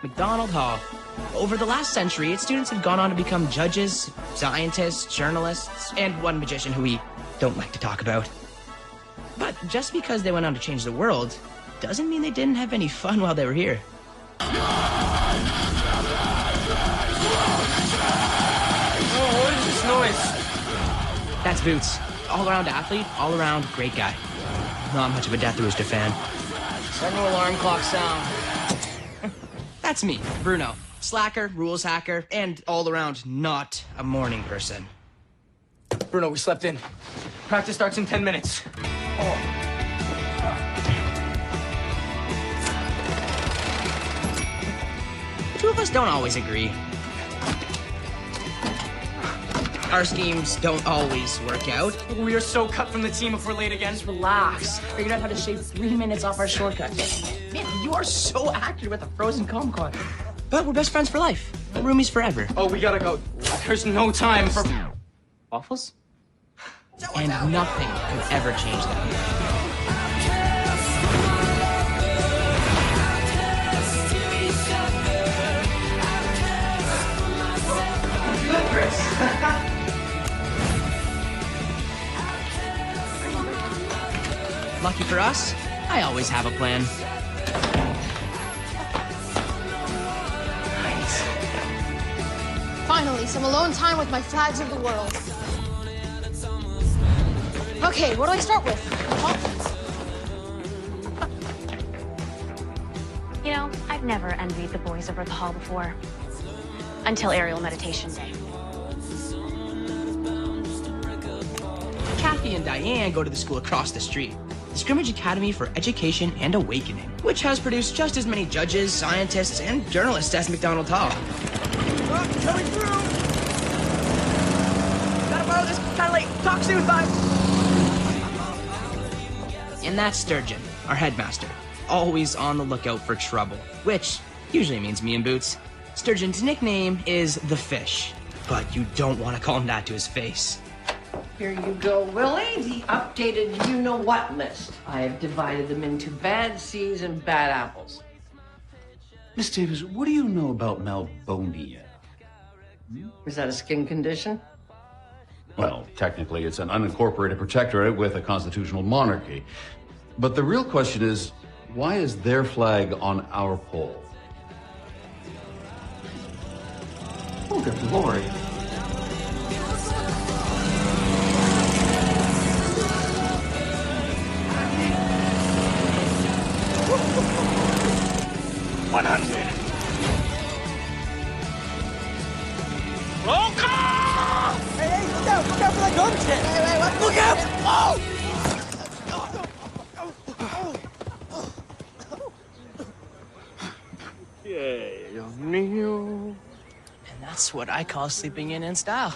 McDonald Hall. Over the last century, its students have gone on to become judges, scientists, journalists, and one magician who we don't like to talk about. But just because they went on to change the world doesn't mean they didn't have any fun while they were here. Oh, what is this noise? That's Boots. All-around athlete, all-around great guy. Not much of a Death Rooster fan. Let no alarm clock sound. That's me, Bruno. Slacker, rules hacker, and all-around not a morning person. Bruno, we slept in. Practice starts in 10 minutes. The two of us don't always agree. Our schemes don't always work out. We are so cut from the team if we're late again. Just relax. Figured out how to shave 3 minutes off our shortcut. Man, you are so accurate with the frozen Comic-Con. But we're best friends for life. Roomies forever. Oh, we gotta go. There's no time for... Waffles? And nothing could ever change that. Lucky for us, I always have a plan. Finally, some alone time with my flags of the world. Okay, what do I start with? You know, I've never envied the boys over at the hall before. Until aerial meditation day. Kathy and Diane go to the school across the street, the Scrimmage Academy for Education and Awakening, which has produced just as many judges, scientists, and journalists as McDonald Hall. Coming through! Gotta borrow this, kinda late. Talk soon, bye! And that's Sturgeon, our headmaster, always on the lookout for trouble, which usually means me and Boots. Sturgeon's nickname is the Fish, but you don't want to call him that to his face. Here you go, Willie, the updated you-know-what list. I have divided them into bad seeds and bad apples. Miss Davis, what do you know about Malbonia? Is that a skin condition? Well, technically, it's an unincorporated protectorate with a constitutional monarchy. But the real question is, why is their flag on our pole? Oh, good Lord. Roll call! Hey, look out for that garbage can! Hey, what? Look out! And that's what I call sleeping in style.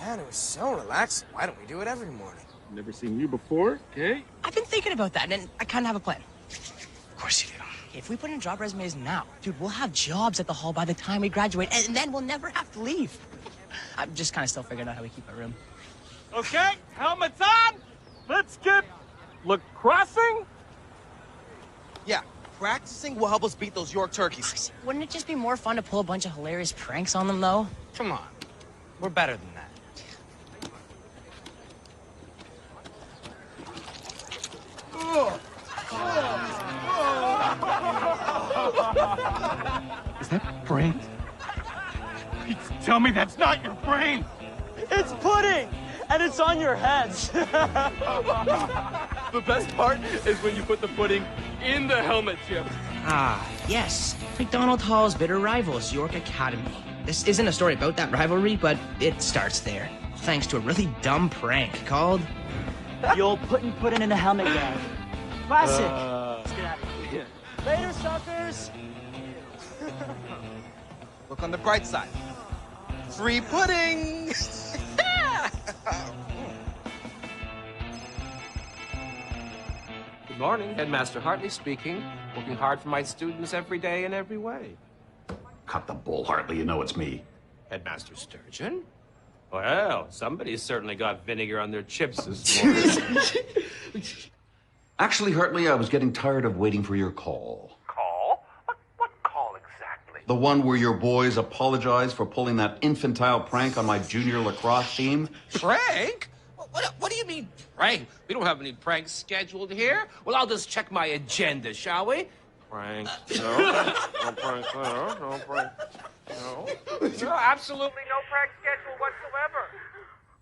Man, it was so relaxing. Why don't we do it every morning? Never seen you before, okay? I've been thinking about that, and I kind of have a plan. Of course you do. If we put in job resumes now, dude, we'll have jobs at the hall by the time we graduate, and then we'll never have to leave. I'm just kind of still figuring out how we keep our room. Okay, helmets on! Let's get lacrossing? Yeah, practicing will help us beat those York turkeys. Wouldn't it just be more fun to pull a bunch of hilarious pranks on them, though? Come on. We're better than that. Is that brain? Please tell me that's not your brain! It's pudding! And it's on your heads. The best part is when you put the pudding in the helmet, Chip. Ah, yes. McDonald Hall's bitter rivals, York Academy. This isn't a story about that rivalry, but it starts there, thanks to a really dumb prank called... The old putting pudding in a helmet gag. Classic. Let's get out of here. Later, suckers. Look on the bright side. Free pudding! Good morning, Headmaster Hartley speaking. Working hard for my students every day in every way. Cut the bull, Hartley. You know it's me. Headmaster Sturgeon? Well, somebody's certainly got vinegar on their chips this morning. Actually, Hartley, I was getting tired of waiting for your call. Call? What call exactly? The one where your boys apologized for pulling that infantile prank on my junior lacrosse team? Prank? What do you mean, prank? We don't have any pranks scheduled here. Well, I'll just check my agenda, shall we? Prank. No. No prank there. No prank. No. No, absolutely no prank schedule whatsoever.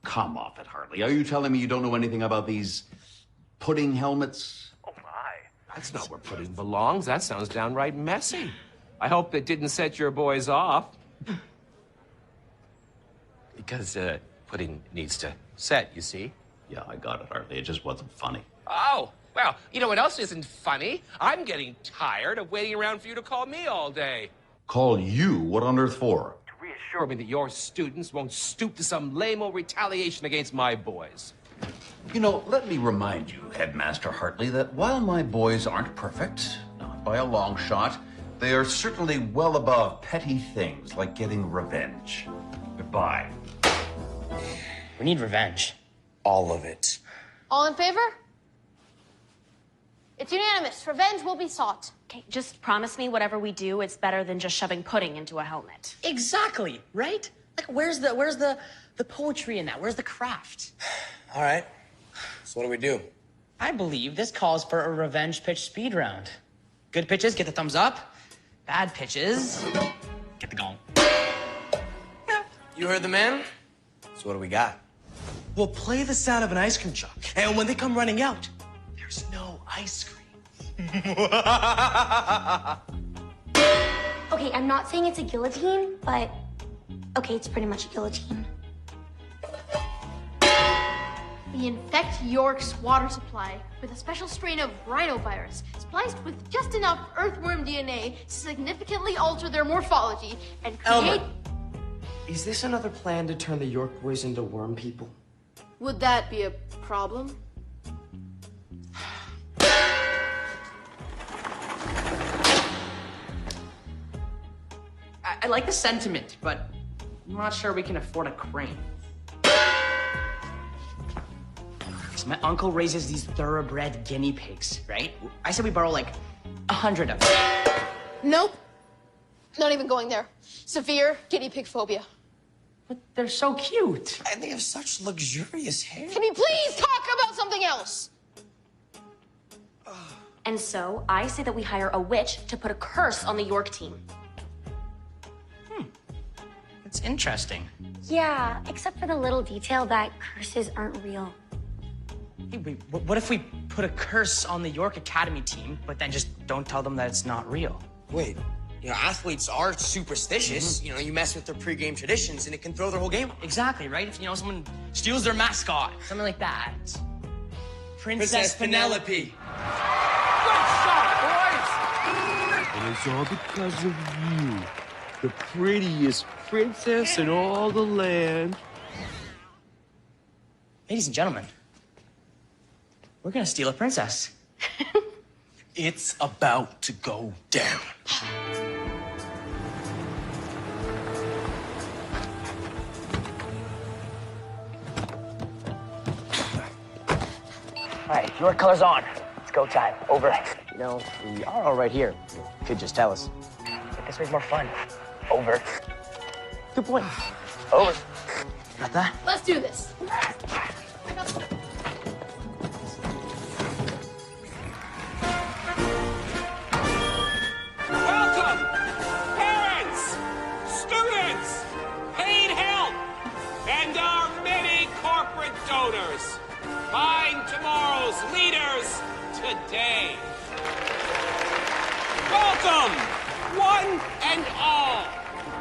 Come off it, Hartley. Are you telling me you don't know anything about these pudding helmets? Oh, my. That's not where pudding belongs. That sounds downright messy. I hope that didn't set your boys off. Because, pudding needs to set, you see? Yeah, I got it, Hartley. It just wasn't funny. Oh, well, you know what else isn't funny? I'm getting tired of waiting around for you to call me all day. Call you? What on earth for? To reassure me that your students won't stoop to some lame-o retaliation against my boys. You know, let me remind you, Headmaster Hartley, that while my boys aren't perfect, not by a long shot, they are certainly well above petty things like getting revenge. Goodbye. We need revenge. All of it. All in favor? It's unanimous. Revenge will be sought. Okay, just promise me whatever we do, it's better than just shoving pudding into a helmet. Exactly, right? Like, where's the poetry in that? Where's the craft? All right. So what do we do? I believe this calls for a revenge pitch speed round. Good pitches get the thumbs up. Bad pitches get the gong. You heard the man? So what do we got? We'll play the sound of an ice cream truck, and when they come running out, there's no ice cream. Okay, I'm not saying it's a guillotine, but okay, it's pretty much a guillotine. We infect York's water supply with a special strain of rhinovirus, spliced with just enough earthworm DNA to significantly alter their morphology and create... Elmer, is this another plan to turn the York boys into worm people? Would that be a problem? I like the sentiment, but I'm not sure we can afford a crane. So my uncle raises these thoroughbred guinea pigs, right? I said we borrow like 100 of them. Nope. Not even going there. Severe guinea pig phobia. But they're so cute. And they have such luxurious hair. Can we please talk about something else? And so I say that we hire a witch to put a curse on the York team. It's interesting. Yeah, except for the little detail that curses aren't real. Hey, wait, what if we put a curse on the York Academy team, but then just don't tell them that it's not real? Wait, you know, athletes are superstitious. You know, you mess with their pregame traditions and it can throw their whole game. Exactly, right? If, someone steals their mascot, something like that. Princess Penelope. Good shot, boys! And it's all because of you. The prettiest princess in all the land. Ladies and gentlemen, we're gonna steal a princess. It's about to go down. All right, your color's on. It's go time. Over. You know, we are all right here. You could just tell us. But this way's more fun. Over. Good point. Over. Got that? Let's do this. Welcome, parents, students, paid help, and our many corporate donors. Find tomorrow's leaders today. Welcome, one and all,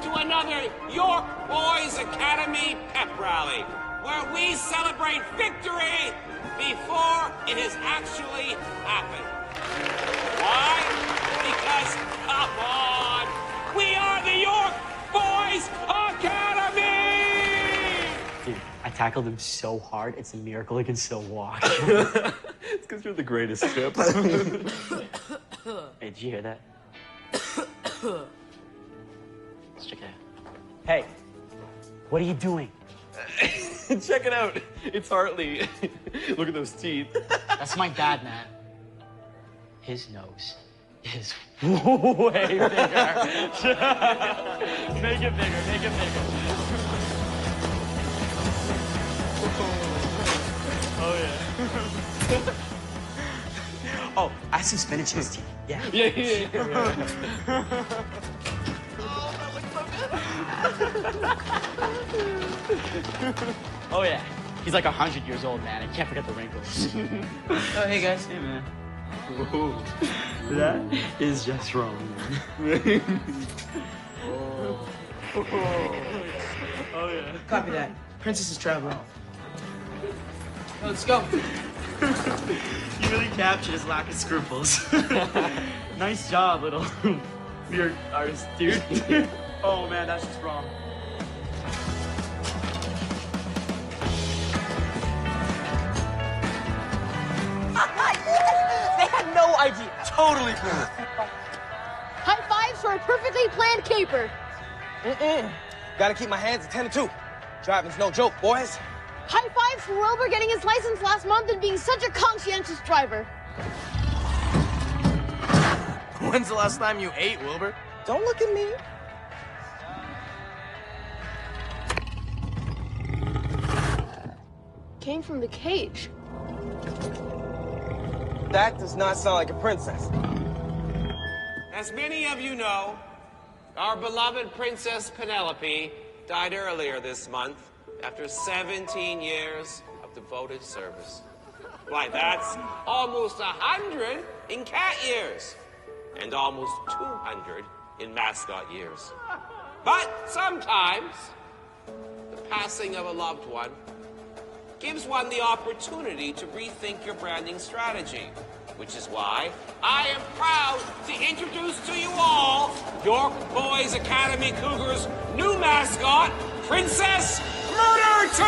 to another York Boys Academy pep rally, where we celebrate victory before it has actually happened. Why? Because, come on, we are the York Boys Academy! Dude, I tackled him so hard, it's a miracle he can still walk. It's because you're the greatest, Chip. Hey, did you hear that? Let's check it out. Hey, what are you doing? Check it out. It's Hartley. Look at those teeth. That's my dad, man. His nose is way bigger. Make it bigger, make it bigger. Oh, yeah. Oh, I have some spinach in this tea. Yeah. Yeah. Oh, yeah. He's like 100 years old, man. I can't forget the wrinkles. Oh, hey, guys. Hey, man. Whoa. That is just wrong, man. Oh, yeah. Copy that. Princess is traveling. Let's go. You really captured his lack of scruples. Nice job, little weird artist, dude. Oh, man, that's just wrong. They had no idea. Totally cool. High fives for a perfectly planned caper. Gotta keep my hands attended to. Driving's no joke, boys. High fives for Wilbur getting his license last month and being such a conscientious driver. When's the last time you ate, Wilbur? Don't look at me. Came from the cage. That does not sound like a princess. As many of you know, our beloved Princess Penelope died earlier this month after 17 years of devoted service. Why, that's almost 100 in cat years and almost 200 in mascot years. But sometimes the passing of a loved one gives one the opportunity to rethink your branding strategy, which is why I am proud to introduce to you all York Boys Academy Cougars' new mascot, Princess Murder Tooth!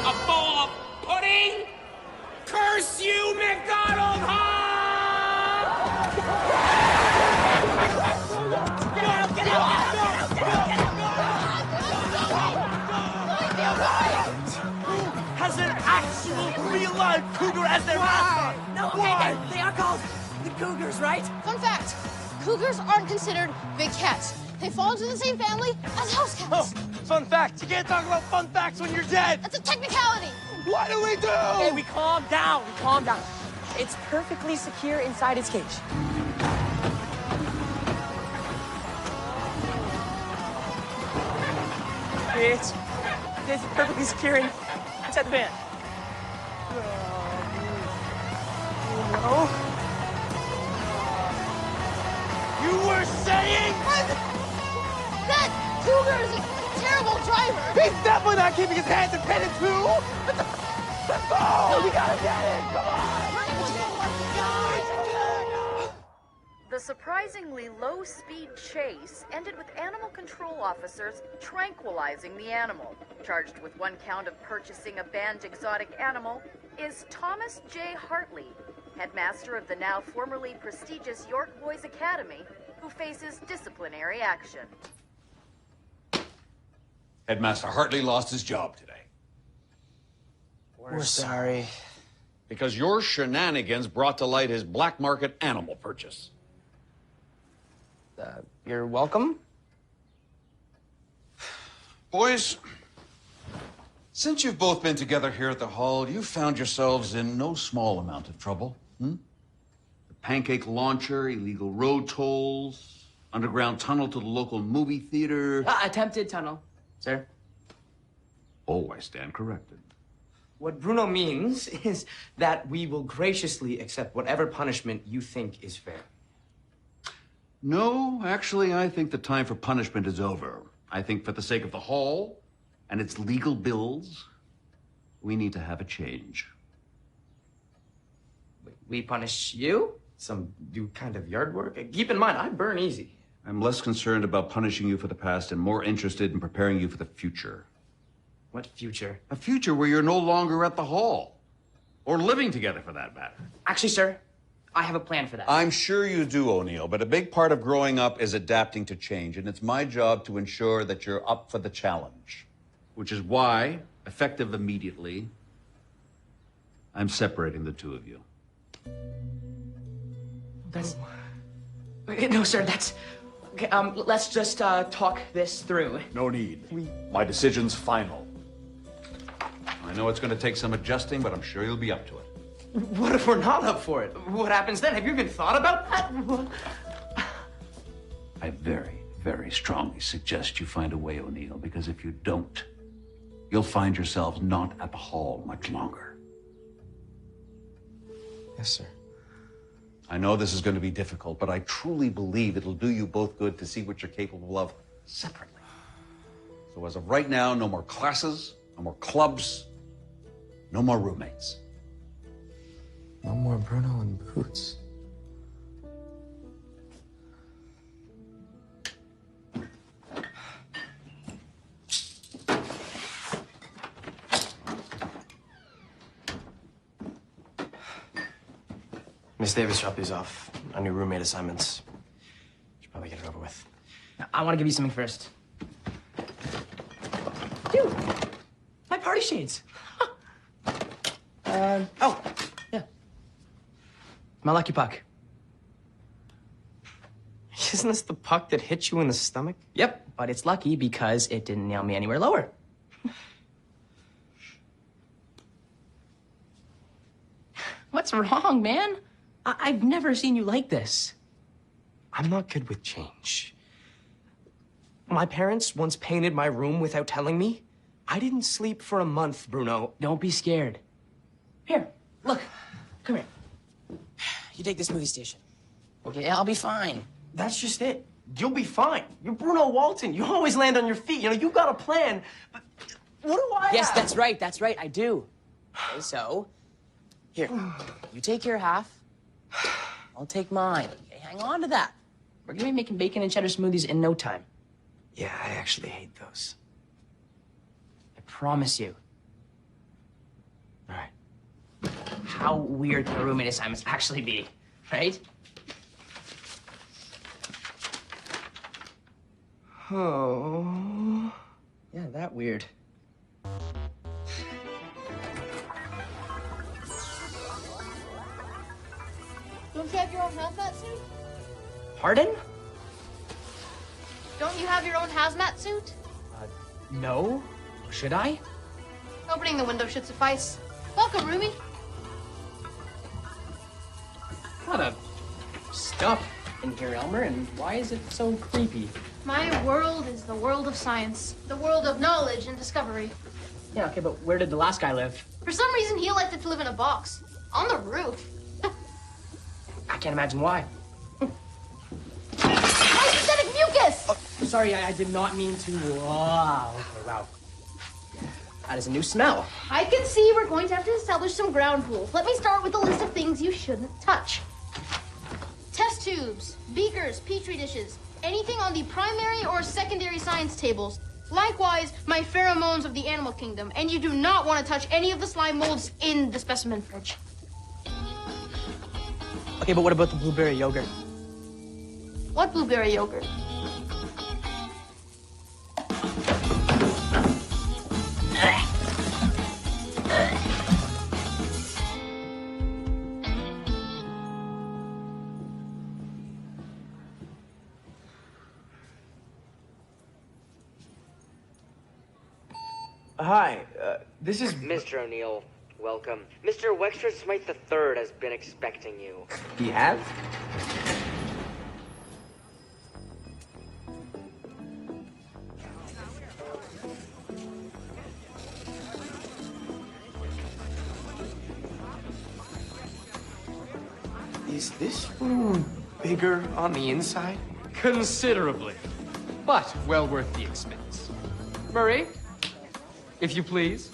A bowl of pudding? Curse you, McDonald Has an actual real-life cougar as their mascot. No, okay, they are called the Cougars, right? Fun fact, cougars aren't considered big cats. They fall into the same family as house cats. Oh, fun fact. You can't talk about fun facts when you're dead. That's a technicality. What do we do? Okay, we calm down. We calm down. It's perfectly secure inside its cage. It's perfectly secure inside the van. No. You were saying? That cougar is a terrible driver. He's definitely not keeping his hands independent too. Let's go. We gotta get it. Come on. The surprisingly low-speed chase ended with animal control officers tranquilizing the animal. Charged with one count of purchasing a banned exotic animal is Thomas J. Hartley, headmaster of the now formerly prestigious York Boys Academy, who faces disciplinary action. Headmaster Hartley lost his job today. We're sorry. Because your shenanigans brought to light his black market animal purchase. You're welcome. Boys, since you've both been together here at the Hall, you've found yourselves in no small amount of trouble. The pancake launcher, illegal road tolls, underground tunnel to the local movie theater. Attempted tunnel, sir. Oh, I stand corrected. What Bruno means is that we will graciously accept whatever punishment you think is fair. No, actually, I think the time for punishment is over. I think for the sake of the Hall and its legal bills, we need to have a change. We punish you? Some do kind of yard work? Keep in mind, I burn easy. I'm less concerned about punishing you for the past and more interested in preparing you for the future. What future? A future where you're no longer at the Hall. Or living together, for that matter. Actually, sir, I have a plan for that. I'm sure you do, O'Neill, but a big part of growing up is adapting to change, and it's my job to ensure that you're up for the challenge. Which is why, effective immediately, I'm separating the two of you. That's... No, sir, that's... Okay, let's just talk this through. No need. My decision's final. I know it's going to take some adjusting, but I'm sure you'll be up to it. What if we're not up for it? What happens then? Have you even thought about that? I very, very strongly suggest you find a way, O'Neill, because if you don't, you'll find yourselves not at the Hall much longer. Yes, sir. I know this is going to be difficult, but I truly believe it'll do you both good to see what you're capable of separately. So as of right now, no more classes, no more clubs, no more roommates. No more Bruno and Boots. Miss Davis dropped these off. Our new roommate assignments. Should probably get it over with. I want to give you something first. Dude, my party shades. Oh, yeah. My lucky puck. Isn't this the puck that hit you in the stomach? Yep, but it's lucky because it didn't nail me anywhere lower. What's wrong, man? I've never seen you like this. I'm not good with change. My parents once painted my room without telling me. I didn't sleep for a month, Bruno. Don't be scared. Here, look. Come here. You take this movie station. Okay, I'll be fine. That's just it. You'll be fine. You're Bruno Walton. You always land on your feet. You know, you got a plan. But what do I Yes, have? that's right. That's right. I do. Okay, so, here. You take your half. I'll take mine. Okay, hang on to that. We're gonna be making bacon and cheddar smoothies in no time. Yeah, I actually hate those. I promise you. All right. How weird can a roommate assignments actually be, right? Oh. Yeah, that weird. Don't you have your own hazmat suit? Pardon? Don't you have your own hazmat suit? No. Should I? Opening the window should suffice. Welcome, roomie. What a stuff in here, Elmer, and why is it so creepy? My world is the world of science, the world of knowledge and discovery. Yeah, okay, but where did the last guy live? For some reason, he elected to live in a box on the roof. I can't imagine why. Synthetic mucus! Oh, sorry, I did not mean to. Wow. Okay, wow. That is a new smell. I can see we're going to have to establish some ground rules. Let me start with a list of things you shouldn't touch. Test tubes, beakers, petri dishes, anything on the primary or secondary science tables. Likewise, my pheromones of the animal kingdom. And you do not want to touch any of the slime molds in the specimen fridge. Okay, but what about the blueberry yogurt? What blueberry yogurt? Hi, this is... Mr. O'Neill, welcome. Mr. Wexford Smythe III has been expecting you. He have? Is this room bigger on the inside? Considerably, but well worth the expense. Murray, if you please.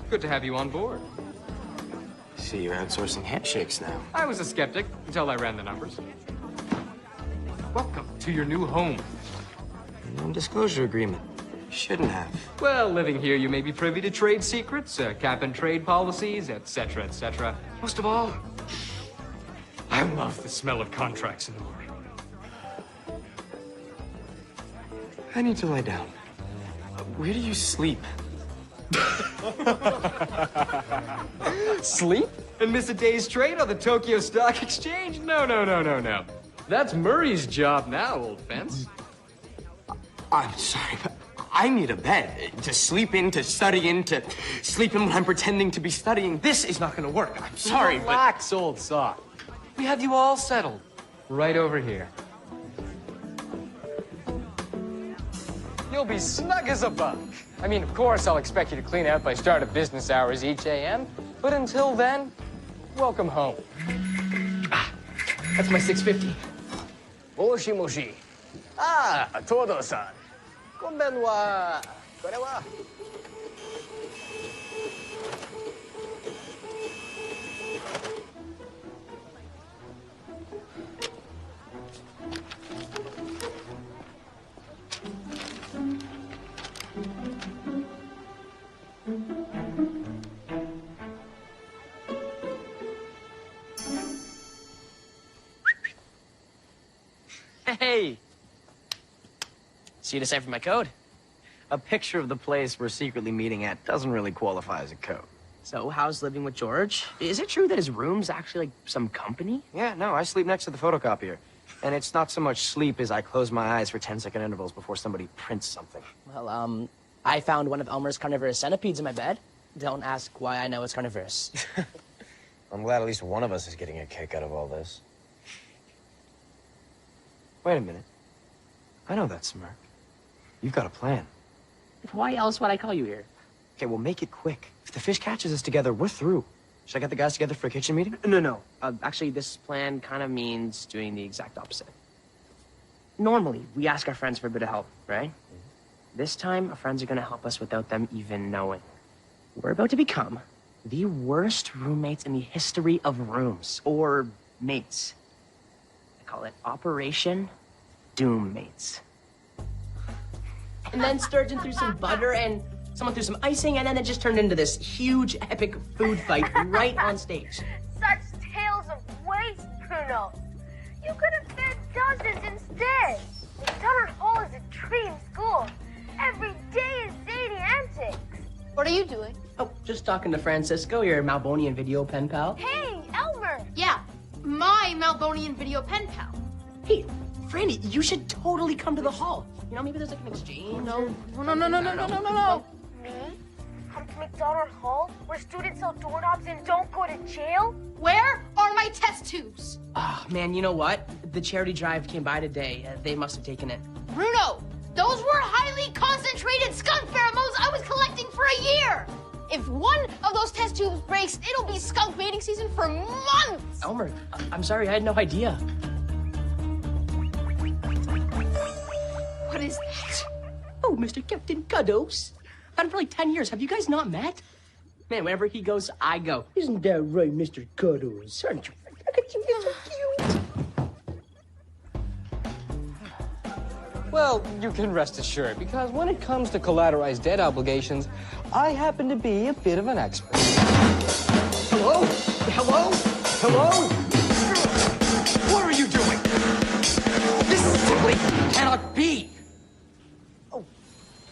Good to have you on board. See, you're outsourcing handshakes now. I was a skeptic until I ran the numbers. Welcome to your new home. Non-disclosure agreement. Shouldn't have. Well, living here, you may be privy to trade secrets, cap and trade policies, etc., etc. Most of all, I love the smell of contracts in the morning. I need to lie down. Where do you sleep? Sleep? And miss a day's trade on the Tokyo Stock Exchange? No. That's Murray's job now, old fence. I'm sorry, but I need a bed. To sleep in, to study in, to sleep in when I'm pretending to be studying. This is not gonna work. I'm sorry, Relax, old sock. We have you all settled. Right over here. You'll be snug as a bug. I mean, of course, I'll expect you to clean out by start of business hours each AM, but until then, welcome home. That's my 650. Moshi moshi. Ah, Todo-san. Konbanwa. Kore wa? Hey! See you to decipher my code? A picture of the place we're secretly meeting at doesn't really qualify as a code. So, how's living with George? Is it true that his room's actually like some company? Yeah, no, I sleep next to the photocopier. And it's not so much sleep as I close my eyes for 10-second intervals before somebody prints something. Well, I found one of Elmer's carnivorous centipedes in my bed. Don't ask why I know it's carnivorous. I'm glad at least one of us is getting a kick out of all this. Wait a minute. I know that smirk. You've got a plan. Why else would I call you here? Okay, well, make it quick. If the fish catches us together, we're through. Should I get the guys together for a kitchen meeting? No. Actually, this plan kind of means doing the exact opposite. Normally, we ask our friends for a bit of help, right? This time, our friends are going to help us without them even knowing. We're about to become the worst roommates in the history of rooms, or mates. I call it Operation Doommates. And then Sturgeon threw some butter and someone threw some icing, and then it just turned into this huge, epic food fight right on stage. Such tales of waste, Bruno. You could have fed dozens instead. McDonald Hall is a dream school. Every day is zany antics. What are you doing? Oh, just talking to Francisco, your Malbonian video pen pal. Hey, Elmer! Yeah, my Malbonian video pen pal. Hey, Franny, you should totally come to the hall. You know, maybe there's like an exchange. No. Me? Come to McDonald Hall, where students sell doorknobs and don't go to jail? Where are my test tubes? Oh, man, you know what? The charity drive came by today. They must have taken it. Bruno, those were highly concentrated skunk pheromones I was collecting for a year. If one of those test tubes breaks, it'll be skunk mating season for months. Elmer, I'm sorry, I had no idea. What is that? Oh, Mr. Captain Cuddles. I've had him for like 10 years. Have you guys not met? Man, whenever he goes, I go. Isn't that right, Mr. Cuddles? Aren't you? Look at you, you're so cute. Well, you can rest assured, because when it comes to collateralized debt obligations, I happen to be a bit of an expert. Hello? Hello? Hello? What are you doing? This simply cannot be. Oh,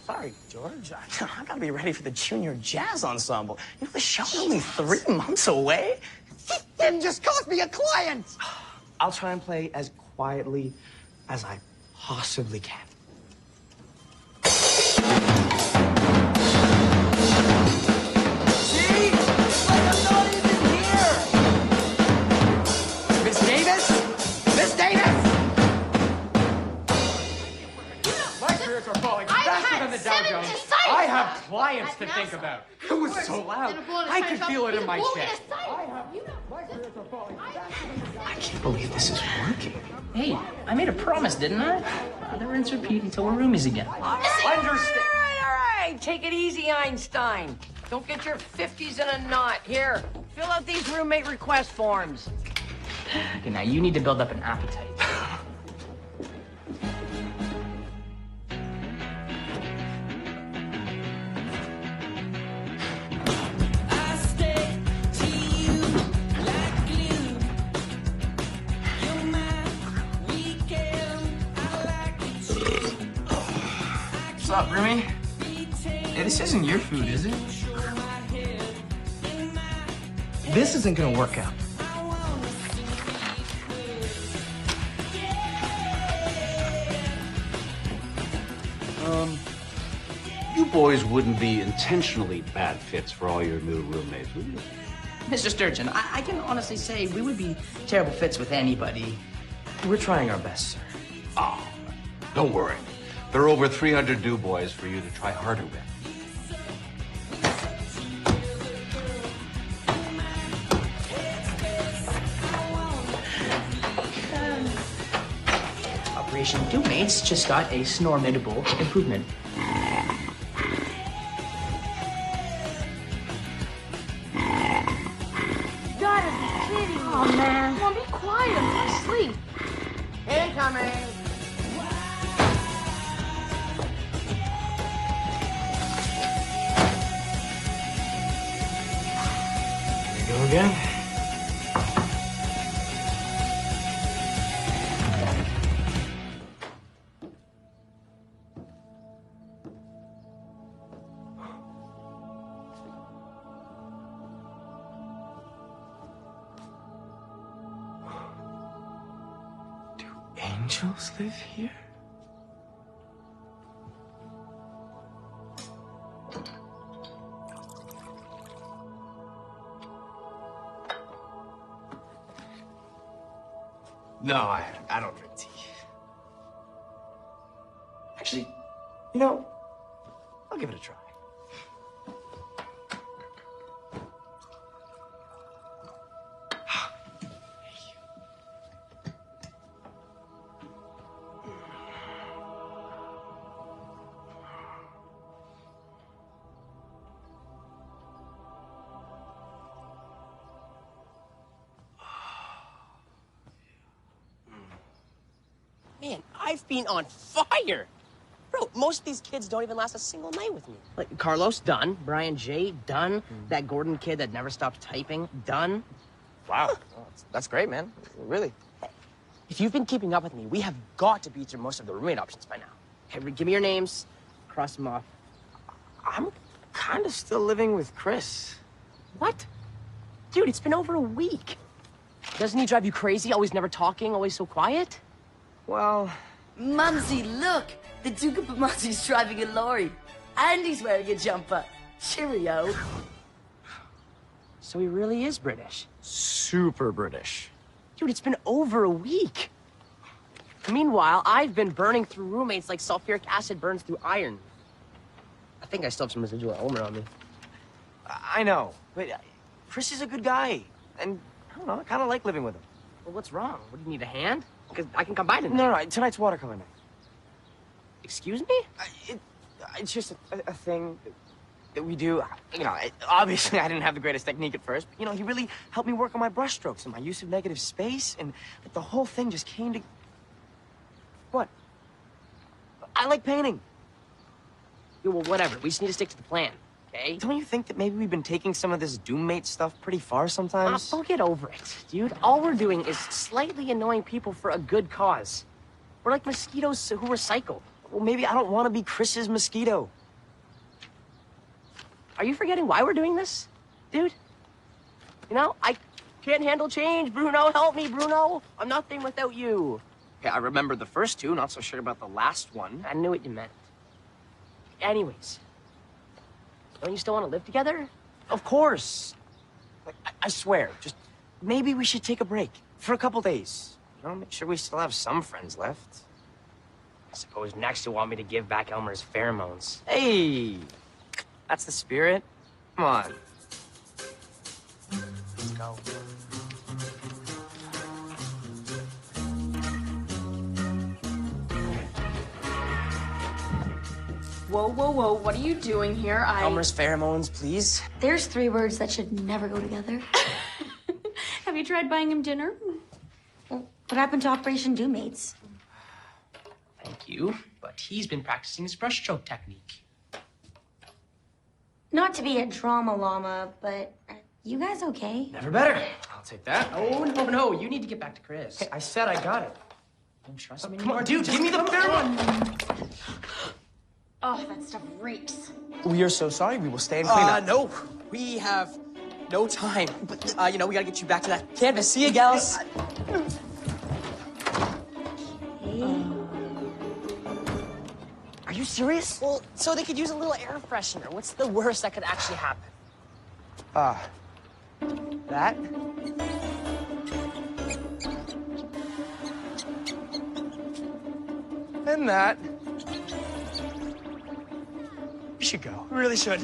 sorry, George. I gotta be ready for the junior jazz ensemble. You know, the show's only 3 months away. He didn't just cost me a client. I'll try and play as quietly as I possibly can. See? Like I'm not even here! Miss Davis? Miss Davis! My careers are falling faster than the Dow Jones. I have clients to think about. It was so loud. I could feel it in my chest. I can't believe this is working. Hey, I made a promise, didn't I? Never rinse repeat until we're roomies again. Understand. All right. Take it easy, Einstein. Don't get your 50s in a knot. Here, fill out these roommate request forms. Okay, now you need to build up an appetite. up, Rumi? Hey, this isn't your food, is it? This isn't gonna work out. You boys wouldn't be intentionally bad fits for all your new roommates, would you? Mr. Sturgeon, I can honestly say we would be terrible fits with anybody. We're trying our best, sir. Oh, don't worry. There are over 300 new boys for you to try harder with. Operation Doommates just got a snormidable improvement. Gotta be kidding me. Oh, man. Come on, be quiet. I'm asleep. Incoming. Here we go again. Angels live here? No, I don't drink tea. Actually, you know, I'll give it a try. Man, I've been on fire! Bro, most of these kids don't even last a single night with me. Like, Carlos, done. Brian J., done. That Gordon kid that never stopped typing, done. Wow, that's great, man. Really. If you've been keeping up with me, we have got to be through most of the roommate options by now. Hey, give me your names. Cross them off. I'm kind of still living with Chris. What? Dude, it's been over a week. Doesn't he drive you crazy? Always never talking, always so quiet? Well... Mumsy, look! The Duke of Mumsy's driving a lorry. And he's wearing a jumper. Cheerio. So he really is British. Super British. Dude, it's been over a week. Meanwhile, I've been burning through roommates like sulfuric acid burns through iron. I think I still have some residual Elmer on me. I know, but Chris is a good guy. And, I don't know, I kind of like living with him. Well, what's wrong? What, do you need a hand? Because I can come by tonight. No, tonight's watercolor night. Excuse me? It's just a thing that we do. You know, obviously I didn't have the greatest technique at first, but, you know, he really helped me work on my brushstrokes and my use of negative space, and the whole thing just came to... What? I like painting. Yeah, well, whatever. We just need to stick to the plan, okay? Don't you think that maybe we've been taking some of this doommate stuff pretty far sometimes? Don't get over it, dude. All we're doing is slightly annoying people for a good cause. We're like mosquitoes who recycle. Well, maybe I don't want to be Chris's mosquito. Are you forgetting why we're doing this, dude? You know, I can't handle change, Bruno. Help me, Bruno. I'm nothing without you. Okay, I remember the first two, not so sure about the last one. I knew what you meant. Anyways, don't you still want to live together? Of course. Like, I swear, just maybe we should take a break for a couple days. You know, make sure we still have some friends left. I suppose next you'll want me to give back Elmer's pheromones. Hey, that's the spirit. Come on. Let's go. Whoa, whoa, whoa, what are you doing here? Elmer's pheromones, please. There's 3 words that should never go together. Have you tried buying him dinner? Well, what happened to Operation Doommates? Thank you, but he's been practicing his brushstroke technique. Not to be a drama llama, but are you guys okay? Never better. I'll take that. Oh, no, you need to get back to Chris. Hey, I said I got it. Don't trust me Come anymore. on, dude, give me the pheromone. Oh, that stuff reeks. We are so sorry. We will stay and clean up. No. We have no time. But, we gotta get you back to that canvas. See you, gals. Are you serious? Well, so they could use a little air freshener. What's the worst that could actually happen? That? And that. We should go. We really should.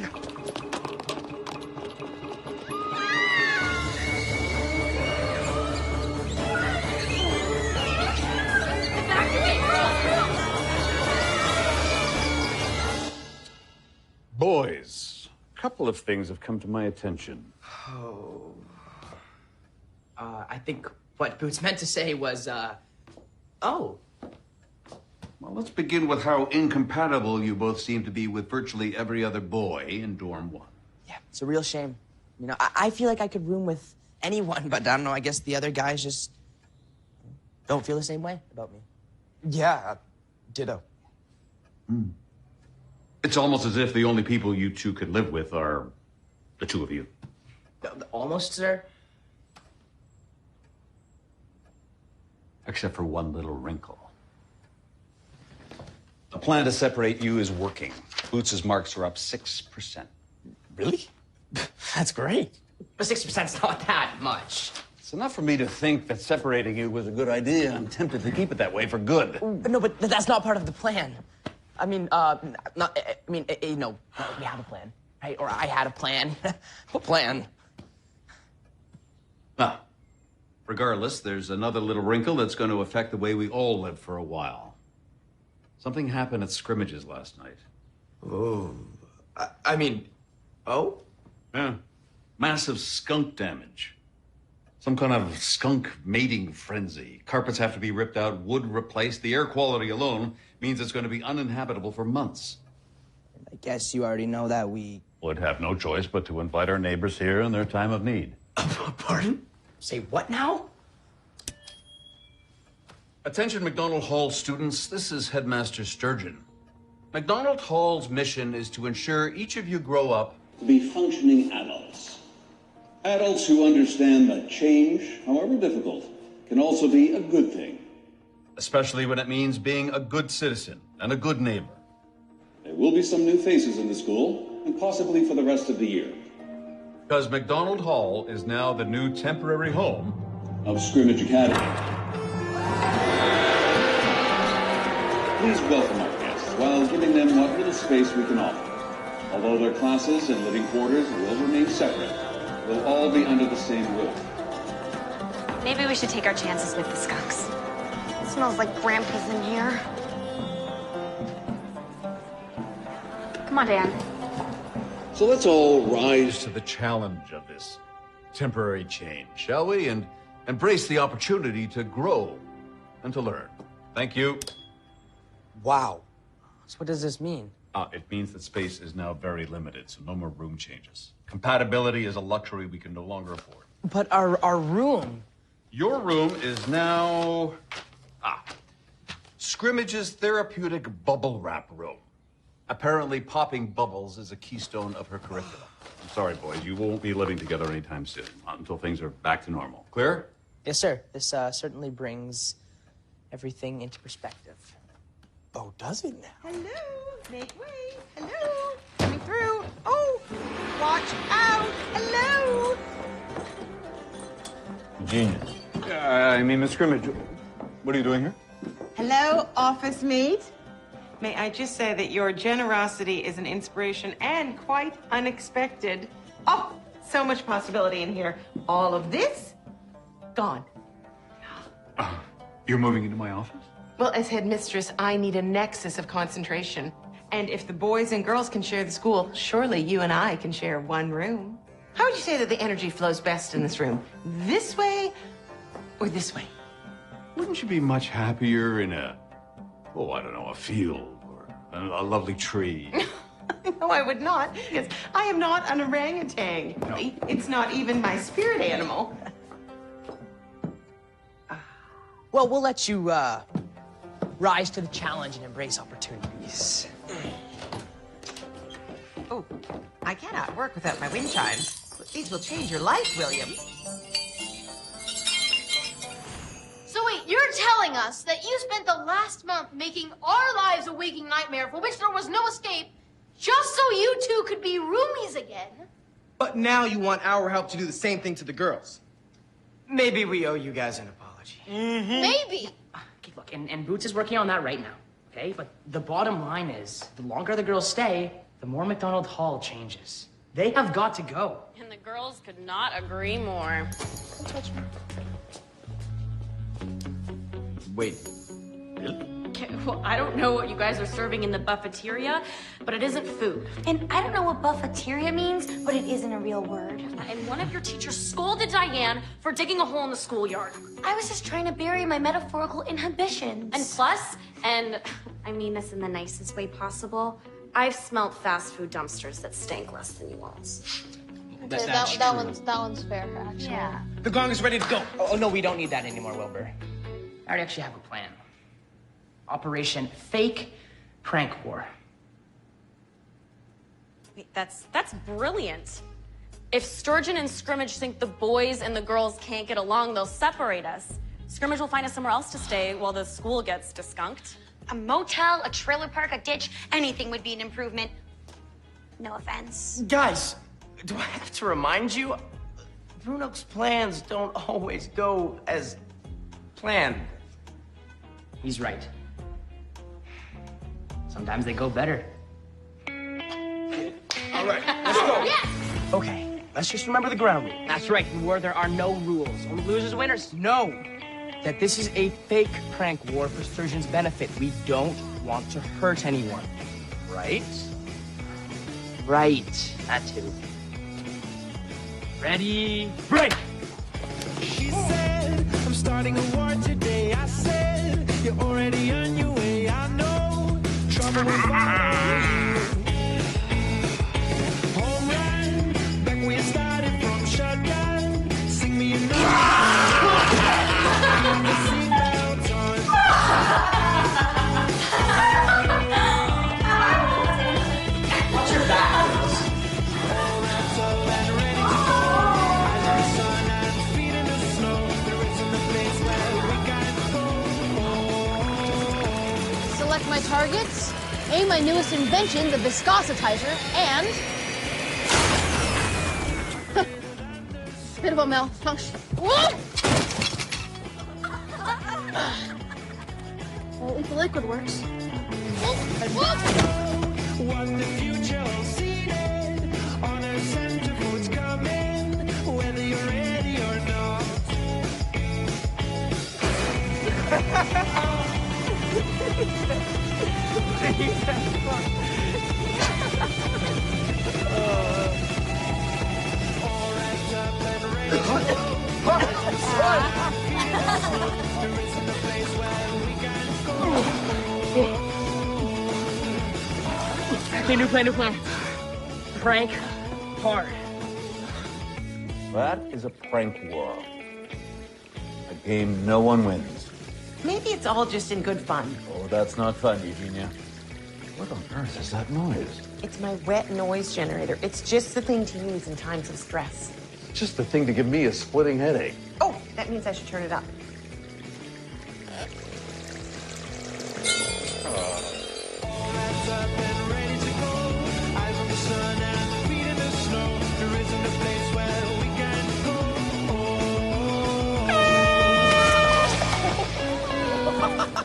Boys, a couple of things have come to my attention. Oh. I think what Boots meant to say was, oh. Well, let's begin with how incompatible you both seem to be with virtually every other boy in Dorm 1. Yeah, it's a real shame. I feel like I could room with anyone, but I don't know, I guess the other guys just don't feel the same way about me. Yeah, ditto. It's almost as if the only people you two could live with are the two of you. Almost, sir. Except for one little wrinkle. The plan to separate you is working. Boots' marks are up 6%. Really? That's great. But 6%'s not that much. It's enough for me to think that separating you was a good idea. I'm tempted to keep it that way for good. No, but that's not part of the plan. We have a plan, right? Or I had a plan. What plan? Ah, regardless, there's another little wrinkle that's going to affect the way we all live for a while. Something happened at scrimmages last night. Oh. Oh? Yeah. Massive skunk damage. Some kind of skunk mating frenzy. Carpets have to be ripped out, wood replaced. The air quality alone means it's going to be uninhabitable for months. I guess you already know that we Would have no choice but to invite our neighbors here in their time of need. Pardon? Say what now? Attention McDonald Hall students, this is Headmaster Sturgeon. McDonald Hall's mission is to ensure each of you grow up to be functioning adults. Adults who understand that change, however difficult, can also be a good thing. Especially when it means being a good citizen and a good neighbor. There will be some new faces in the school, and possibly for the rest of the year. Because McDonald Hall is now the new temporary home of Scrimmage Academy. Please welcome our guests while giving them what little space we can offer. Although their classes and living quarters will remain separate, they'll all be under the same roof. Maybe we should take our chances with the skunks. It smells like Grandpa's in here. Come on, Dan. So let's all rise to the challenge of this temporary change, shall we? And embrace the opportunity to grow and to learn. Thank you. Wow. So what does this mean? It means that space is now very limited, so no more room changes. Compatibility is a luxury we can no longer afford. But our room... Your room is now... Scrimmage's therapeutic bubble wrap room. Apparently, popping bubbles is a keystone of her curriculum. I'm sorry, boys, you won't be living together anytime soon, not until things are back to normal. Clear? Yes, sir. This certainly brings everything into perspective. Oh, does it now? Hello, make way. Hello, coming through. Oh, watch out. Hello. Genius. Miss Scrimmage, what are you doing here? Hello, office mate. May I just say that your generosity is an inspiration and quite unexpected. Oh, so much possibility in here. All of this, gone. You're moving into my office? Well, as headmistress, I need a nexus of concentration. And if the boys and girls can share the school, surely you and I can share one room. How would you say that the energy flows best in this room? This way or this way? Wouldn't you be much happier in a field or a lovely tree? No, I would not, because I am not an orangutan. No. It's not even my spirit animal. Well, we'll let you rise to the challenge and embrace opportunities. Oh, I cannot work without my wind chimes. These will change your life, William. So wait, you're telling us that you spent the last month making our lives a waking nightmare for which there was no escape, just so you two could be roomies again? But now you want our help to do the same thing to the girls. Maybe we owe you guys an apology. Maybe. Okay, look, and Boots is working on that right now, okay? But the bottom line is, the longer the girls stay, the more McDonald Hall changes. They have got to go. And the girls could not agree more. Don't touch me. Wait. Okay, well, I don't know what you guys are serving in the buffeteria, but it isn't food. And I don't know what buffeteria means, but it isn't a real word. And one of your teachers scolded Diane for digging a hole in the schoolyard. I was just trying to bury my metaphorical inhibitions. And plus, and I mean this in the nicest way possible, I've smelt fast food dumpsters that stink less than you all's. Okay, that one's fair, actually. Yeah. The gong is ready to go. Oh, no, we don't need that anymore, Wilbur. I already actually have a plan. Operation Fake Prank War. Wait, that's brilliant. If Sturgeon and Scrimmage think the boys and the girls can't get along, they'll separate us. Scrimmage will find us somewhere else to stay while the school gets deskunked. A motel, a trailer park, a ditch, anything would be an improvement. No offense. Guys, do I have to remind you? Bruno's plans don't always go as planned. He's right. Sometimes they go better. All right, let's go. Yes! Okay, let's just remember the ground rule. That's right, in war there are no rules. Only losers, winners. No, that this is a fake prank war for Sturgeon's benefit. We don't want to hurt anyone. Right? Right. That too. Ready? Break! She said, I'm starting a war today. I said, you're already on your way. I know trouble will follow you. Home run, back where you started from shotgun. Sing me another. Seatbelts on. Watch your back. All wrapped up and ready to go. Eyes on the sun and feet in the snow. There isn't a place where we can go. Select my targets, aim my newest invention, the viscositizer, and... Bit of a malfunction. Whoa! Well, at least the liquid works. What the future will see it. On a centrifuge coming, whether you're ready or not. All wrapped up and ready to go. There isn't a place where we can go. Okay, new plan. Prank hard. That is a prank war. A game no one wins. Maybe it's all just in good fun. Oh, that's not fun, Eugenia. What on earth is that noise? It's my wet noise generator. It's just the thing to use in times of stress. Just the thing to give me a splitting headache. Oh, that means I should turn it up.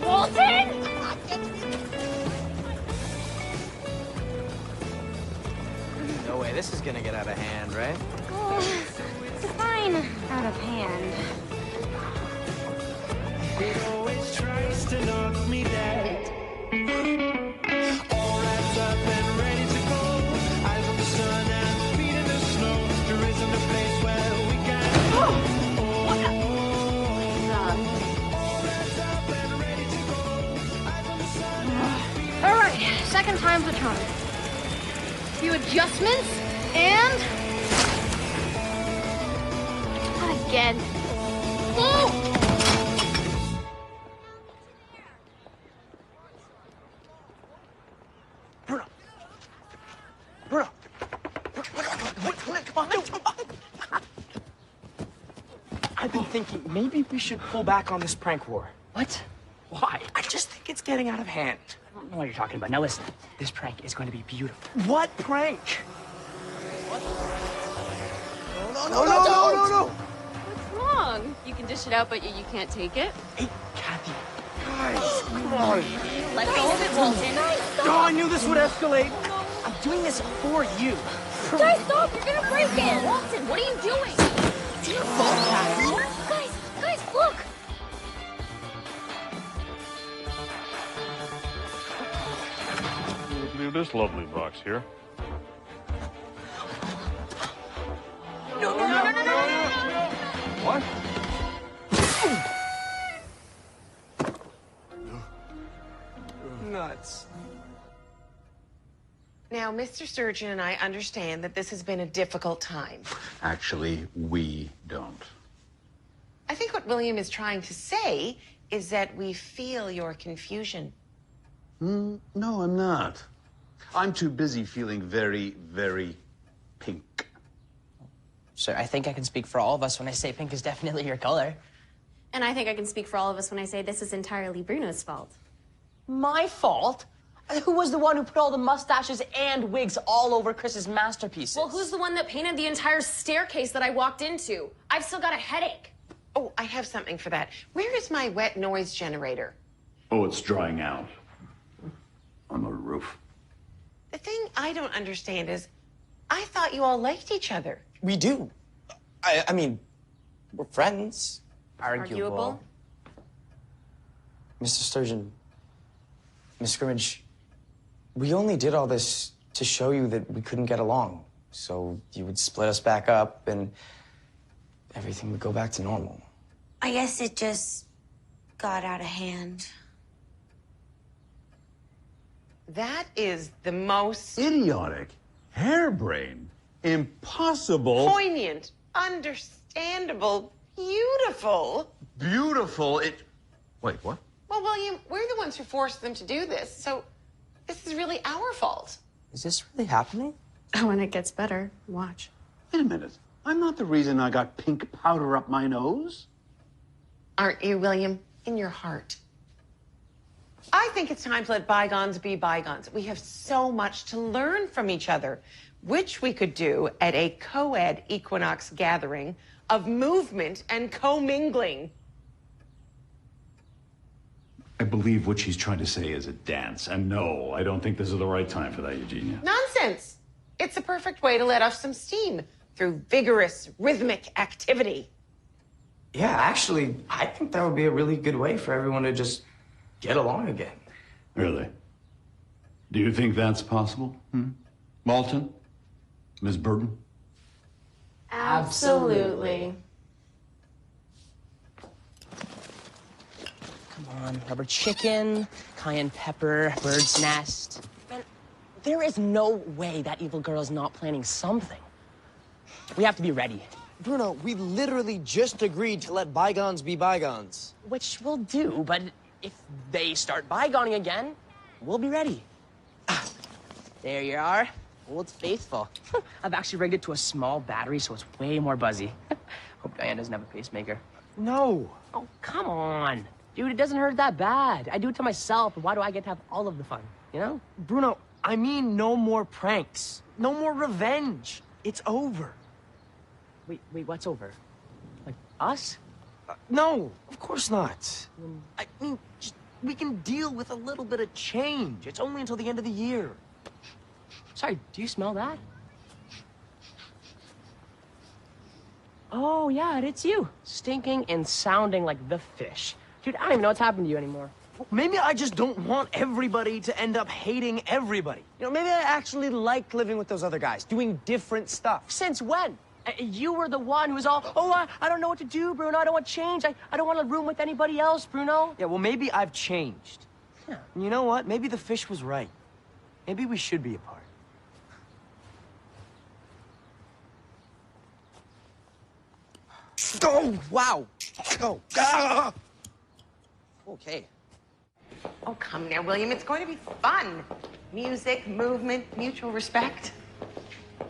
Walton! No way, this is gonna get out of hand, right? Oh, it's fine. Out of hand. It always tries to knock me dead. All wrapped up and ready to go. Eyes on the sun and feet in the snow. There isn't a place where we can go. All wrapped up and ready to go. Eyes on the sun and feet in the All right, second time's the charm. Few adjustments, and... Not again. Oh! Bruno, thinking maybe we should pull back on this prank war. What? Why? I just think it's getting out of hand. I don't know what you're talking about. Now listen, this prank is going to be beautiful. What prank? No. What's wrong? You can dish it out, but you can't take it? Hey, Kathy. Guys, come on. Let go of it, Walton. Oh, I knew this would escalate. I'm doing this for you. Guys, stop! You're gonna break it! Walton, what are you doing? It's your fault, Kathy. Guys, look! Leave this lovely box here. No. What? Nuts. Now, Mr. Sturgeon and I understand that this has been a difficult time. Actually, we don't. I think what William is trying to say is that we feel your confusion. No, I'm not. I'm too busy feeling very, very pink. Sir, I think I can speak for all of us when I say pink is definitely your color. And I think I can speak for all of us when I say this is entirely Bruno's fault. My fault? Who was the one who put all the mustaches and wigs all over Chris's masterpieces? Well, who's the one that painted the entire staircase that I walked into? I've still got a headache. Oh, I have something for that. Where is my wet noise generator? Oh, it's drying out. On the roof. The thing I don't understand is, I thought you all liked each other. We do. I mean, we're friends. Arguable. Mr. Sturgeon, Miss Scrimmage, we only did all this to show you that we couldn't get along. So you would split us back up and everything would go back to normal. I guess it just got out of hand. That is the most Idiotic, harebrained, impossible. poignant, understandable, beautiful. Beautiful. Wait, what? Well, William, we're the ones who forced them to do this, so this is really our fault. Is this really happening? Oh, and it gets better. Watch. Wait a minute. I'm not the reason I got pink powder up my nose. Aren't you, William? In your heart. I think it's time to let bygones be bygones. We have so much to learn from each other, which we could do at a co-ed equinox gathering of movement and commingling. I believe what she's trying to say is a dance. And no, I don't think this is the right time for that, Eugenia. Nonsense. It's a perfect way to let off some steam through vigorous, rhythmic activity. Yeah, actually, I think that would be a really good way for everyone to just get along again. Really? Do you think that's possible? Malton? Ms. Burton? Absolutely. Come on, rubber chicken, cayenne pepper, bird's nest. Man, there is no way that evil girl is not planning something. We have to be ready. Bruno, we literally just agreed to let bygones be bygones. Which we'll do, but if they start bygoning again, we'll be ready. There you are. Old Faithful. I've actually rigged it to a small battery, so it's way more buzzy. Hope Diane doesn't have a pacemaker. No. Oh, come on. Dude, it doesn't hurt that bad. I do it to myself, and why do I get to have all of the fun, you know? Bruno, I mean no more pranks. No more revenge. It's over. Wait, what's over? Like, us? No, of course not. I mean, we can deal with a little bit of change. It's only until the end of the year. Sorry, do you smell that? Oh, yeah, it's you. Stinking and sounding like the fish. Dude, I don't even know what's happened to you anymore. Maybe I just don't want everybody to end up hating everybody. You know, maybe I actually like living with those other guys, doing different stuff. Since when? You were the one who was all, oh, I don't know what to do, Bruno. I don't want change. I don't want to room with anybody else, Bruno. Yeah, well, maybe I've changed. Yeah. And you know what? Maybe the fish was right. Maybe we should be apart. Oh, wow. Oh, ah! Okay. Oh, come now, William. It's going to be fun. Music, movement, mutual respect.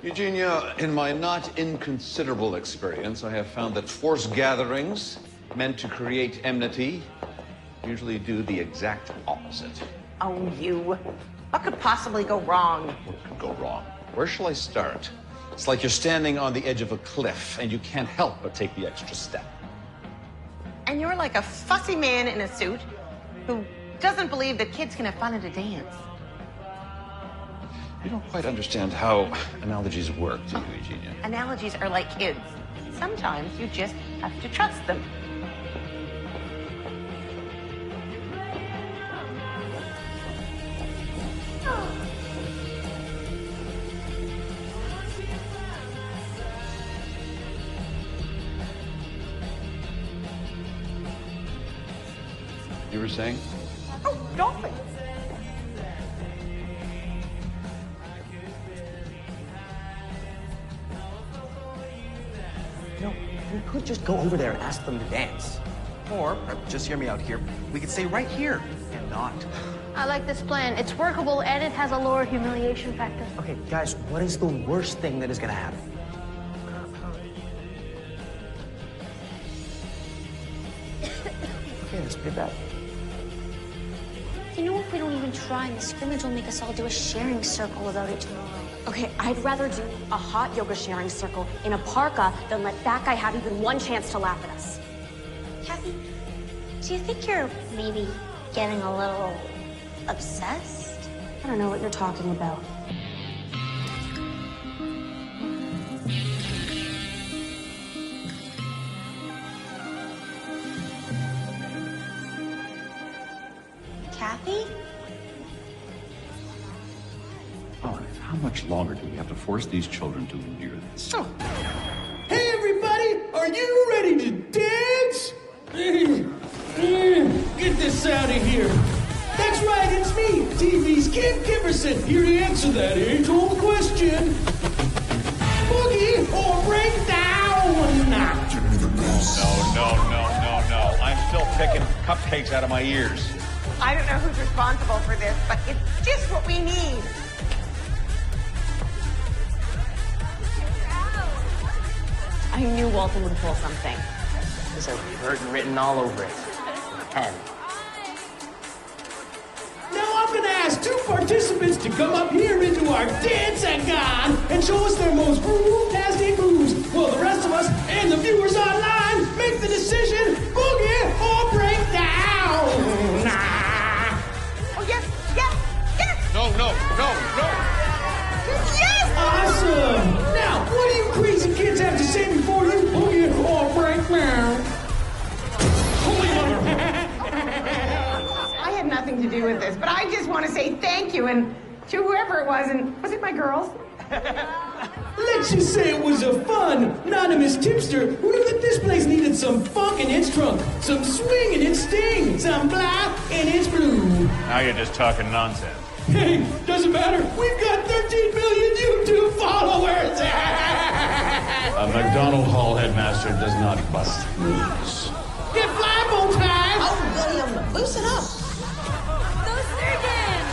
Eugenia, in my not inconsiderable experience, I have found that forced gatherings meant to create enmity usually do the exact opposite. Oh, you. What could possibly go wrong? What could go wrong? Where shall I start? It's like you're standing on the edge of a cliff and you can't help but take the extra step. And you're like a fussy man in a suit who doesn't believe that kids can have fun at a dance. You don't quite understand how analogies work, do you, Eugenia? Analogies are like kids. Sometimes you just have to trust them. You were saying? Oh, dolphins. You know, we could just go over there and ask them to dance. Or, just hear me out here, we could stay right here and not. I like this plan. It's workable and it has a lower humiliation factor. Okay, guys, what is the worst thing that is gonna happen? Okay, that's pretty bad. You know, if we don't even try, the scrimmage will make us all do a sharing circle about it tomorrow. Okay, I'd rather do a hot yoga sharing circle in a parka than let that guy have even one chance to laugh at us. Kathy, do you think you're maybe getting a little obsessed? I don't know what you're talking about. Kathy? Olive, how much longer do we have to force these children to endure this? Hey, everybody, are you ready to dance? Get this out of here. That's right, it's me, TV's Kim Giverson, here to answer that age-old question. Boogie or break down? No. I'm still picking cupcakes out of my ears. I don't know who's responsible for this, but it's just what we need. I knew Walton would pull something. There's a burden written all over it. Pen. Now I'm gonna ask two participants to come up here into our dance-a-gon and show us their most groove-tastic moves. While the rest of us and the viewers online make the decision, boogie or break down. Oh, yes. No. Yes! Awesome! Now, what do you crazy kids have to say before you boogie or break down? I had nothing to do with this, but I just want to say thank you and to whoever it was, and was it my girls? Let's just say it was a fun, anonymous tipster who knew that this place needed some funk in its trunk, some swing in its sting, some blah in its blue. Now you're just talking nonsense. Hey, doesn't matter. We've got 13 million YouTube followers. A McDonald Hall headmaster does not bust moves. Get fly bow ties. Oh, William, loosen up. Go Sturgeon!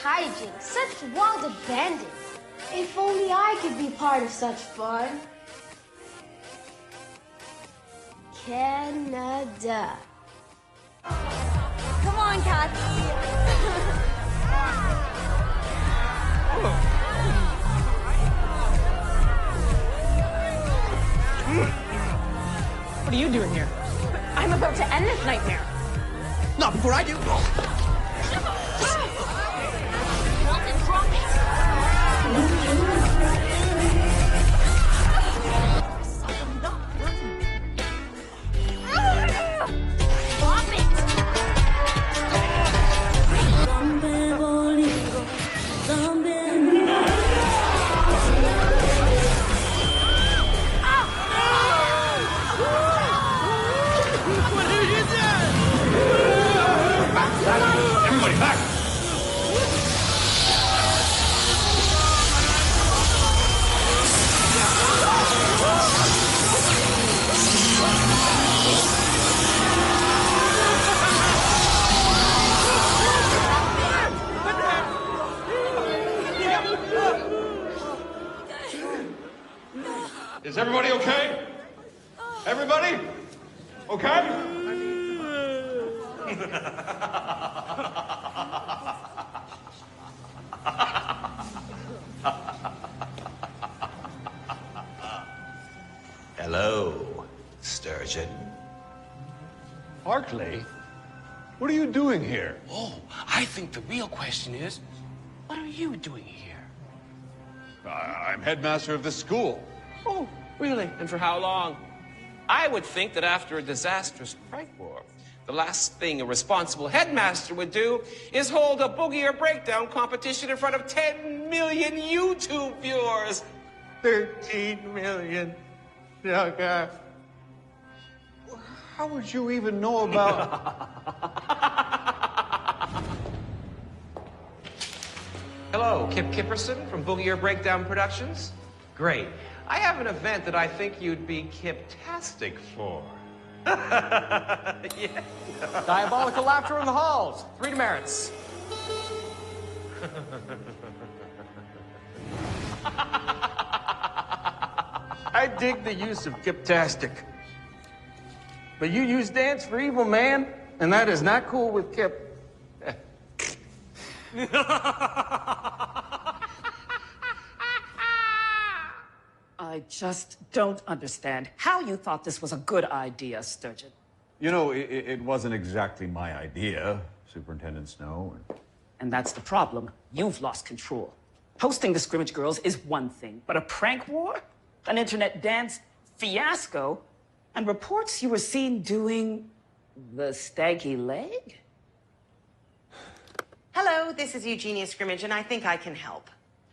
hijinks, such wild abandon. If only I could be part of such fun. Canada. Come on, Kathy. What are you doing here? I'm about to end this nightmare. Not before I do. Everybody back! Is everybody okay? Everybody? Okay? Hello, Sturgeon. Hartley, what are you doing here? Oh, I think the real question is, what are you doing here? I'm headmaster of this school. Oh, really? And for how long? I would think that after a disastrous prank war, the last thing a responsible headmaster would do is hold a boogie or breakdown competition in front of 10 million YouTube viewers. 13 million. Okay. How would you even know about... Hello, Kip Kipperson from Boogie or Breakdown Productions. Great. I have an event that I think you'd be Kip-tastic for. Yeah. Diabolical laughter in the halls. 3 demerits. I dig the use of Kip-tastic. But you use dance for evil, man, and that is not cool with Kip. I just don't understand how you thought this was a good idea, Sturgeon. You know, it wasn't exactly my idea, Superintendent Snow. And that's the problem. You've lost control. Hosting the scrimmage girls is one thing, but a prank war? An internet dance fiasco? And reports you were seen doing the stanky leg? Hello, this is Eugenia Scrimmage, and I think I can help.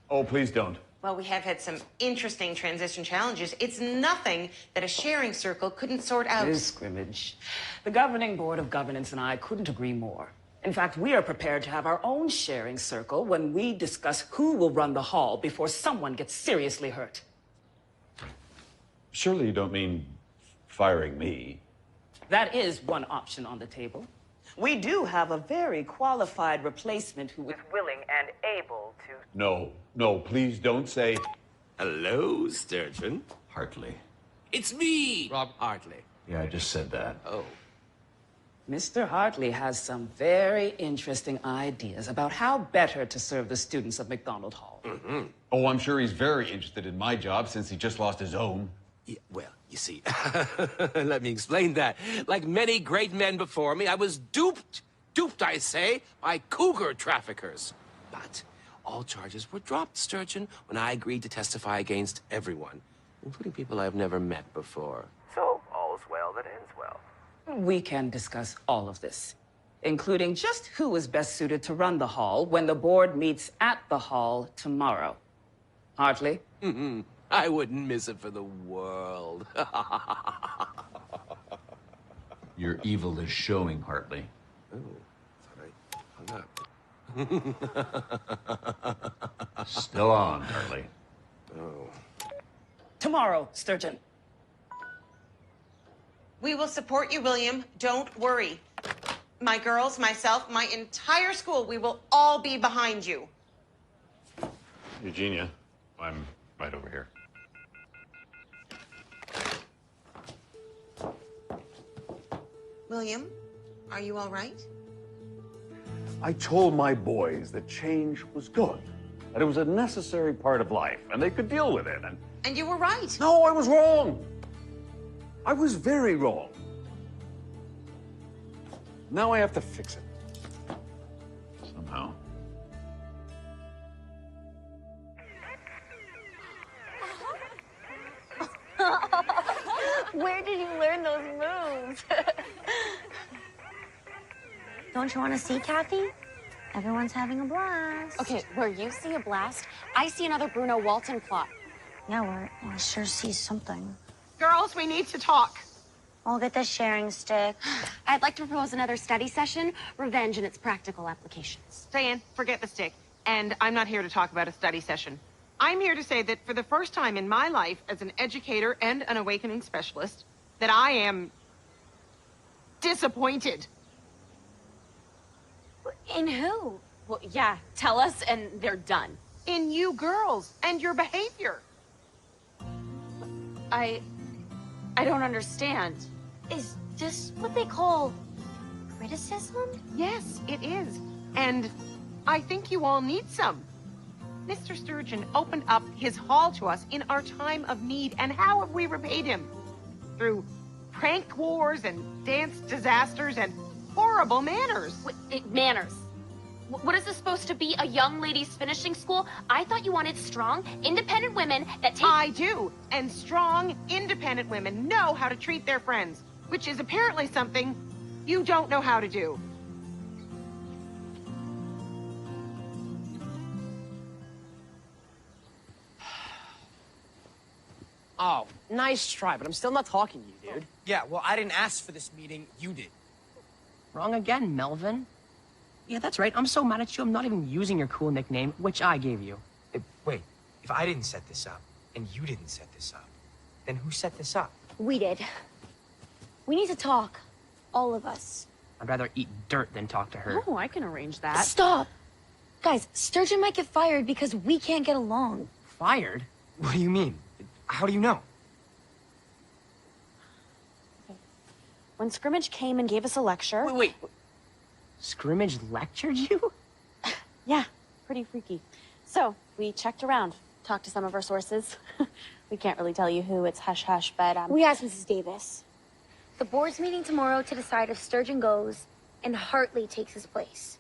Oh, please don't. Well, we have had some interesting transition challenges. It's nothing that a sharing circle couldn't sort out. Ms. Scrimmage, the governing board of governance and I couldn't agree more. In fact, we are prepared to have our own sharing circle when we discuss who will run the hall before someone gets seriously hurt. Surely you don't mean firing me. That is one option on the table. We do have a very qualified replacement who is willing and able to... No, please don't say... Hello, Sturgeon. Hartley. It's me, Rob Hartley. Yeah, I just said that. Oh. Mr. Hartley has some very interesting ideas about how better to serve the students of McDonald Hall. Mm-hmm. Oh, I'm sure he's very interested in my job since he just lost his own. Yeah, well, you see, let me explain that. Like many great men before me, I was duped, I say, by cougar traffickers. But all charges were dropped, Sturgeon, when I agreed to testify against everyone, including people I've never met before. So, all's well that ends well. We can discuss all of this, including just who is best suited to run the hall when the board meets at the hall tomorrow. Hartley? Mm-hmm. I wouldn't miss it for the world. Your evil is showing, Hartley. Oh, thought I hung up. Still on, Hartley. Oh. Tomorrow, Sturgeon. We will support you, William. Don't worry. My girls, myself, my entire school, we will all be behind you. Eugenia, I'm right over here. William, are you all right? I told my boys that change was good, that it was a necessary part of life, and they could deal with it. And you were right. No, I was wrong. I was very wrong. Now I have to fix it. Somehow. Where did you learn those moves? Don't you want to see, Kathy? Everyone's having a blast. Okay, where you see a blast, I see another Bruno Walton plot. Yeah, well, I sure see something. Girls, we need to talk. I'll get the sharing stick. I'd like to propose another study session, revenge and its practical applications. Diane, forget the stick. And I'm not here to talk about a study session. I'm here to say that for the first time in my life as an educator and an awakening specialist, that I am disappointed. In who? Well, yeah, tell us and they're done. In you girls and your behavior. I don't understand. Is this what they call criticism? Yes, it is. And I think you all need some. Mr. Sturgeon opened up his hall to us in our time of need, and how have we repaid him? Through prank wars and dance disasters and horrible manners. Manners? What is this supposed to be, a young ladies' finishing school? I thought you wanted strong, independent women that take... I do. And strong, independent women know how to treat their friends, which is apparently something you don't know how to do. Oh, nice try, but I'm still not talking to you, dude. Yeah, well, I didn't ask for this meeting. You did. Wrong again, Melvin. Yeah, that's right. I'm so mad at you, I'm not even using your cool nickname, which I gave you. Wait, if I didn't set this up, and you didn't set this up, then who set this up? We did. We need to talk. All of us. I'd rather eat dirt than talk to her. Oh, I can arrange that. Stop! Guys, Sturgeon might get fired because we can't get along. Fired? What do you mean? How do you know? When Scrimmage came and gave us a lecture... Wait. Scrimmage lectured you? Yeah, pretty freaky. So, we checked around, talked to some of our sources. We can't really tell you who, it's hush-hush, but, We asked Mrs. Davis. The board's meeting tomorrow to decide if Sturgeon goes and Hartley takes his place.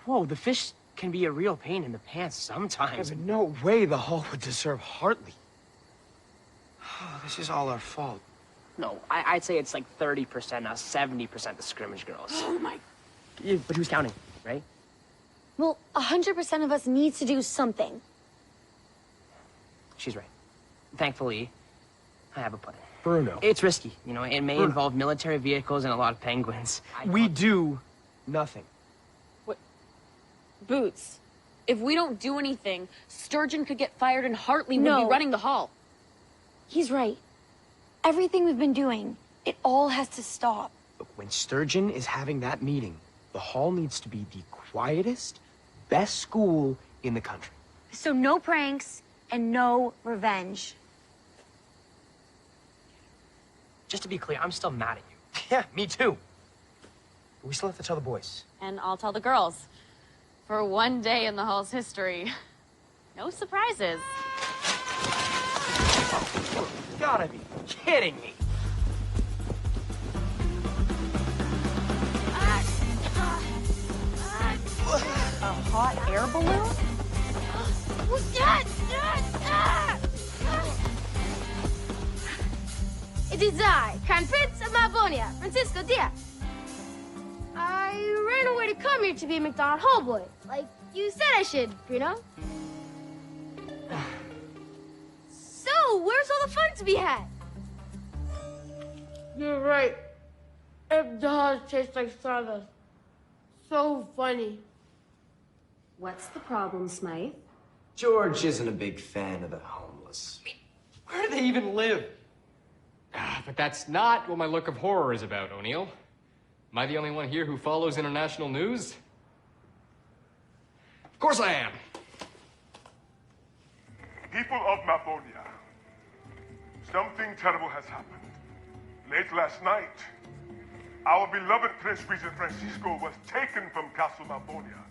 Whoa, the fish can be a real pain in the pants sometimes. There's no way the hall would deserve Hartley. Oh, this is all our fault. No, I'd say it's like 30% us, 70% the Scrimmage girls. Oh my... Yeah, but who's counting, right? Well, 100% of us needs to do something. She's right. Thankfully, I have a plan. Bruno. It's risky, you know, it may involve military vehicles and a lot of penguins. We do nothing. What? Boots, if we don't do anything, Sturgeon could get fired and Hartley would be running the hall. He's right. Everything we've been doing, it all has to stop. Look, when Sturgeon is having that meeting, the hall needs to be the quietest, best school in the country. So no pranks and no revenge. Just to be clear, I'm still mad at you. Yeah, me too. But we still have to tell the boys. And I'll tell the girls. For one day in the hall's history, no surprises. You gotta be kidding me. A hot air balloon? It is I, Crown Prince of Malvonia, Francisco Diaz. I ran away to come here to be a McDonald Hall boy, like you said I should, Bruno. So, where's all the fun to be had? You're right. It does taste like stardust. So funny. What's the problem, Smythe? George isn't a big fan of the homeless. Where do they even live? But that's not what my look of horror is about, O'Neill. Am I the only one here who follows international news? Of course I am. People of Malvonia, something terrible has happened. Late last night, our beloved Prince Regent Francisco was taken from Castle Malvonia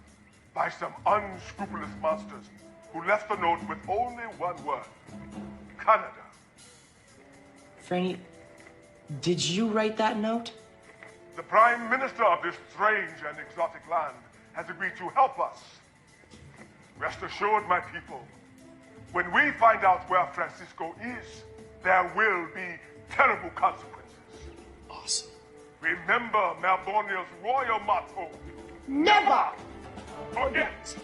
by some unscrupulous monsters who left a note with only one word: Canada. Franny, did you write that note? The Prime Minister of this strange and exotic land has agreed to help us. Rest assured, my people, when we find out where Francisco is, there will be terrible consequences. Awesome. Remember Malvonia's royal motto: Never forget.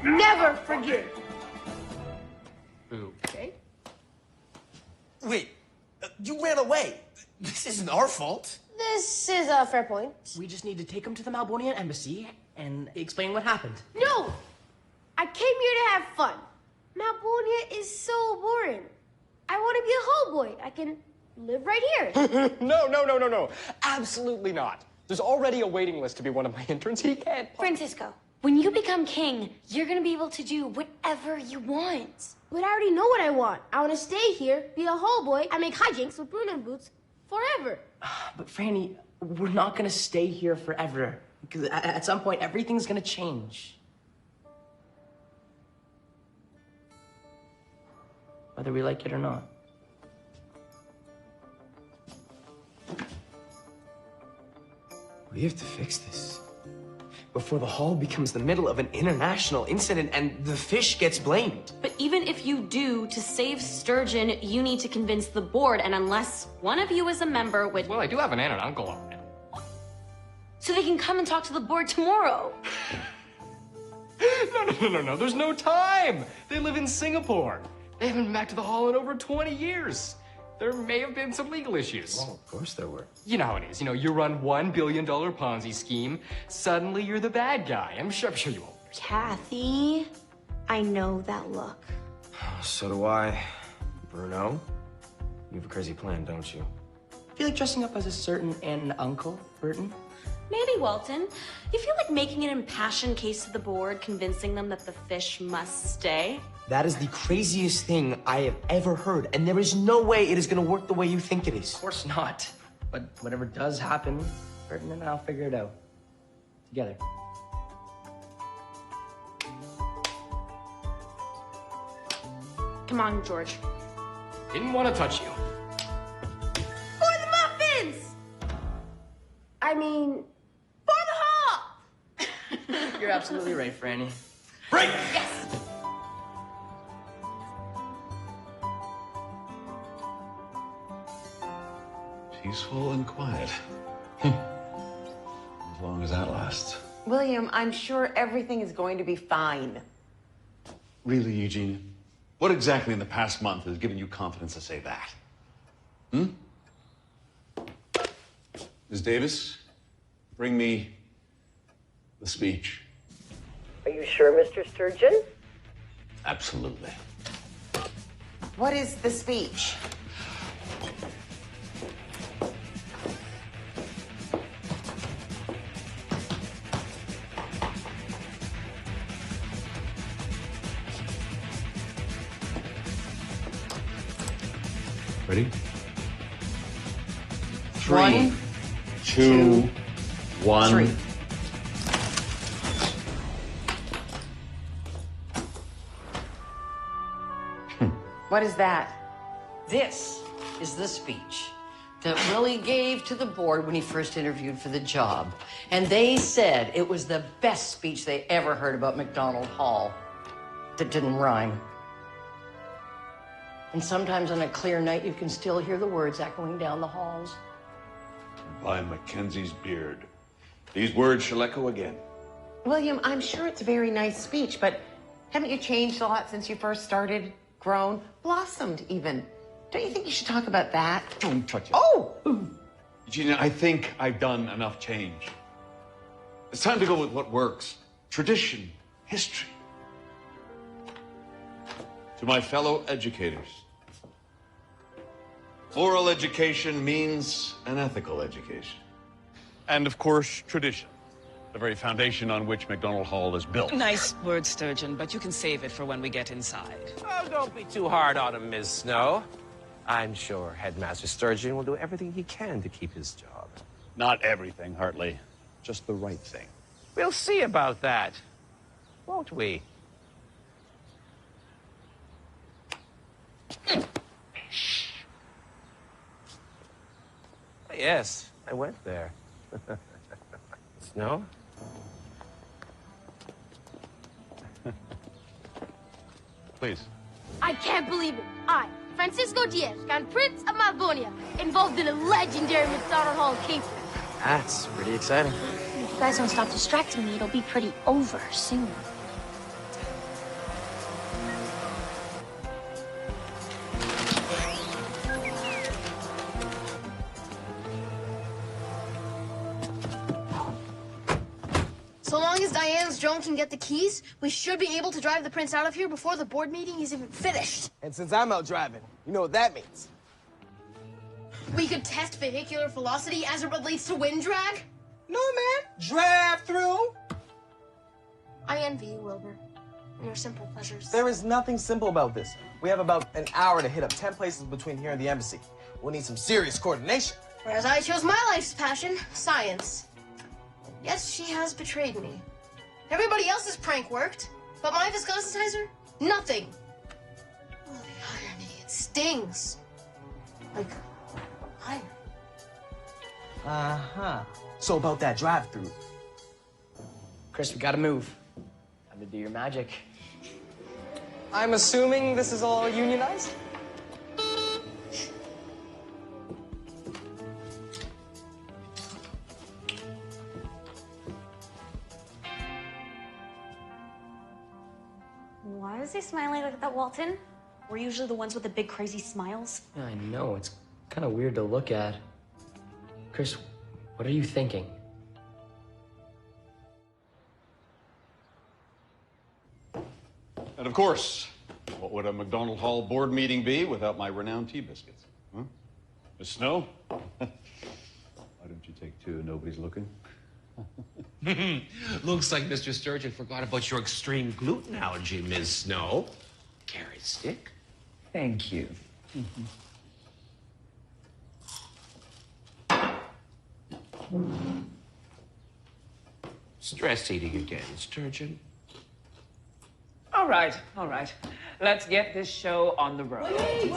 Never forget. Okay. Wait, you ran away. This isn't our fault. This is a fair point. We just need to take him to the Malbonian embassy and explain what happened. No! I came here to have fun. Malbonia is so boring. I want to be a hallboy. I can live right here. No. Absolutely not. There's already a waiting list to be one of my interns. He can't. Francisco, when you become king, you're gonna be able to do whatever you want. But I already know what I want. I want to stay here, be a hallboy, and make hijinks with Bruno and Boots forever. But Franny, we're not gonna stay here forever. Because at some point, everything's gonna change. Whether we like it or not. We have to fix this before the hall becomes the middle of an international incident and the fish gets blamed. But even if you do, to save Sturgeon, you need to convince the board, and unless one of you is a member, which... Well, I do have an aunt and uncle on it. So they can come and talk to the board tomorrow. No. There's no time. They live in Singapore. They haven't been back to the hall in over 20 years. There may have been some legal issues. Well, of course there were. You know how it is. You run $1 billion Ponzi scheme. Suddenly you're the bad guy. I'm sure you won't. Kathy, I know that look. So do I. Bruno, you have a crazy plan, don't you? I feel like dressing up as a certain aunt and uncle, Burton. Maybe, Walton. You feel like making an impassioned case to the board, convincing them that the fish must stay? That is the craziest thing I have ever heard, and there is no way it is going to work the way you think it is. Of course not. But whatever does happen, Burton and I'll figure it out. Together. Come on, George. Didn't want to touch you. For the muffins! I mean, for the hall! You're absolutely right, Franny. Break! Yes! Peaceful and quiet. As long as that lasts. William, I'm sure everything is going to be fine. Really, Eugene? What exactly in the past month has given you confidence to say that? Ms. Davis, bring me the speech. Are you sure, Mr. Sturgeon? Absolutely. What is the speech? Ready? 1, 2, 1. 3. What is that? This is the speech that Willie gave to the board when he first interviewed for the job. And they said it was the best speech they ever heard about McDonald Hall. That didn't rhyme. And sometimes on a clear night, you can still hear the words echoing down the halls. By Mackenzie's beard. These words shall echo again. William, I'm sure it's a very nice speech, but haven't you changed a lot since you first started, grown, blossomed even? Don't you think you should talk about that? Don't touch it. Oh! Eugenia, I think I've done enough change. It's time to go with what works. Tradition, history. To my fellow educators, moral education means an ethical education. And of course, tradition. The very foundation on which McDonald Hall is built. Nice word, Sturgeon, but you can save it for when we get inside. Oh, don't be too hard on him, Ms. Snow. I'm sure Headmaster Sturgeon will do everything he can to keep his job. Not everything, Hartley. Just the right thing. We'll see about that, won't we? Yes, I went there. Snow? Please. I can't believe it. I, Francisco Diaz, Crown Prince of Malvonia, involved in a legendary McDonald Hall caper. That's pretty exciting. If you guys don't stop distracting me, it'll be pretty over soon. So long as Diane's drone can get the keys, we should be able to drive the prince out of here before the board meeting is even finished. And since I'm out driving, you know what that means. We could test vehicular velocity as it relates to wind drag. No, man. Drive through. I envy you, Wilbur, and your simple pleasures. There is nothing simple about this. We have about an hour to hit up 10 places between here and the embassy. We'll need some serious coordination. Whereas I chose my life's passion, science. Yes, she has betrayed me. Everybody else's prank worked, but my viscositizer, nothing. Oh, the irony, it stings. Like iron. Uh-huh. So about that drive-through. Chris, we gotta move. Time to do your magic. I'm assuming this is all unionized? Why is he smiling like that, Walton? We're usually the ones with the big crazy smiles. Yeah, I know, it's kind of weird to look at. Chris, what are you thinking? And of course, what would a McDonald Hall board meeting be without my renowned tea biscuits? Huh? Miss Snow? Why don't you take two? Nobody's looking. Looks like Mr. Sturgeon forgot about your extreme gluten allergy, Ms. Snow. Carrot stick. Thank you. Stress eating again, Sturgeon. All right, all right. Let's get this show on the road. Wait.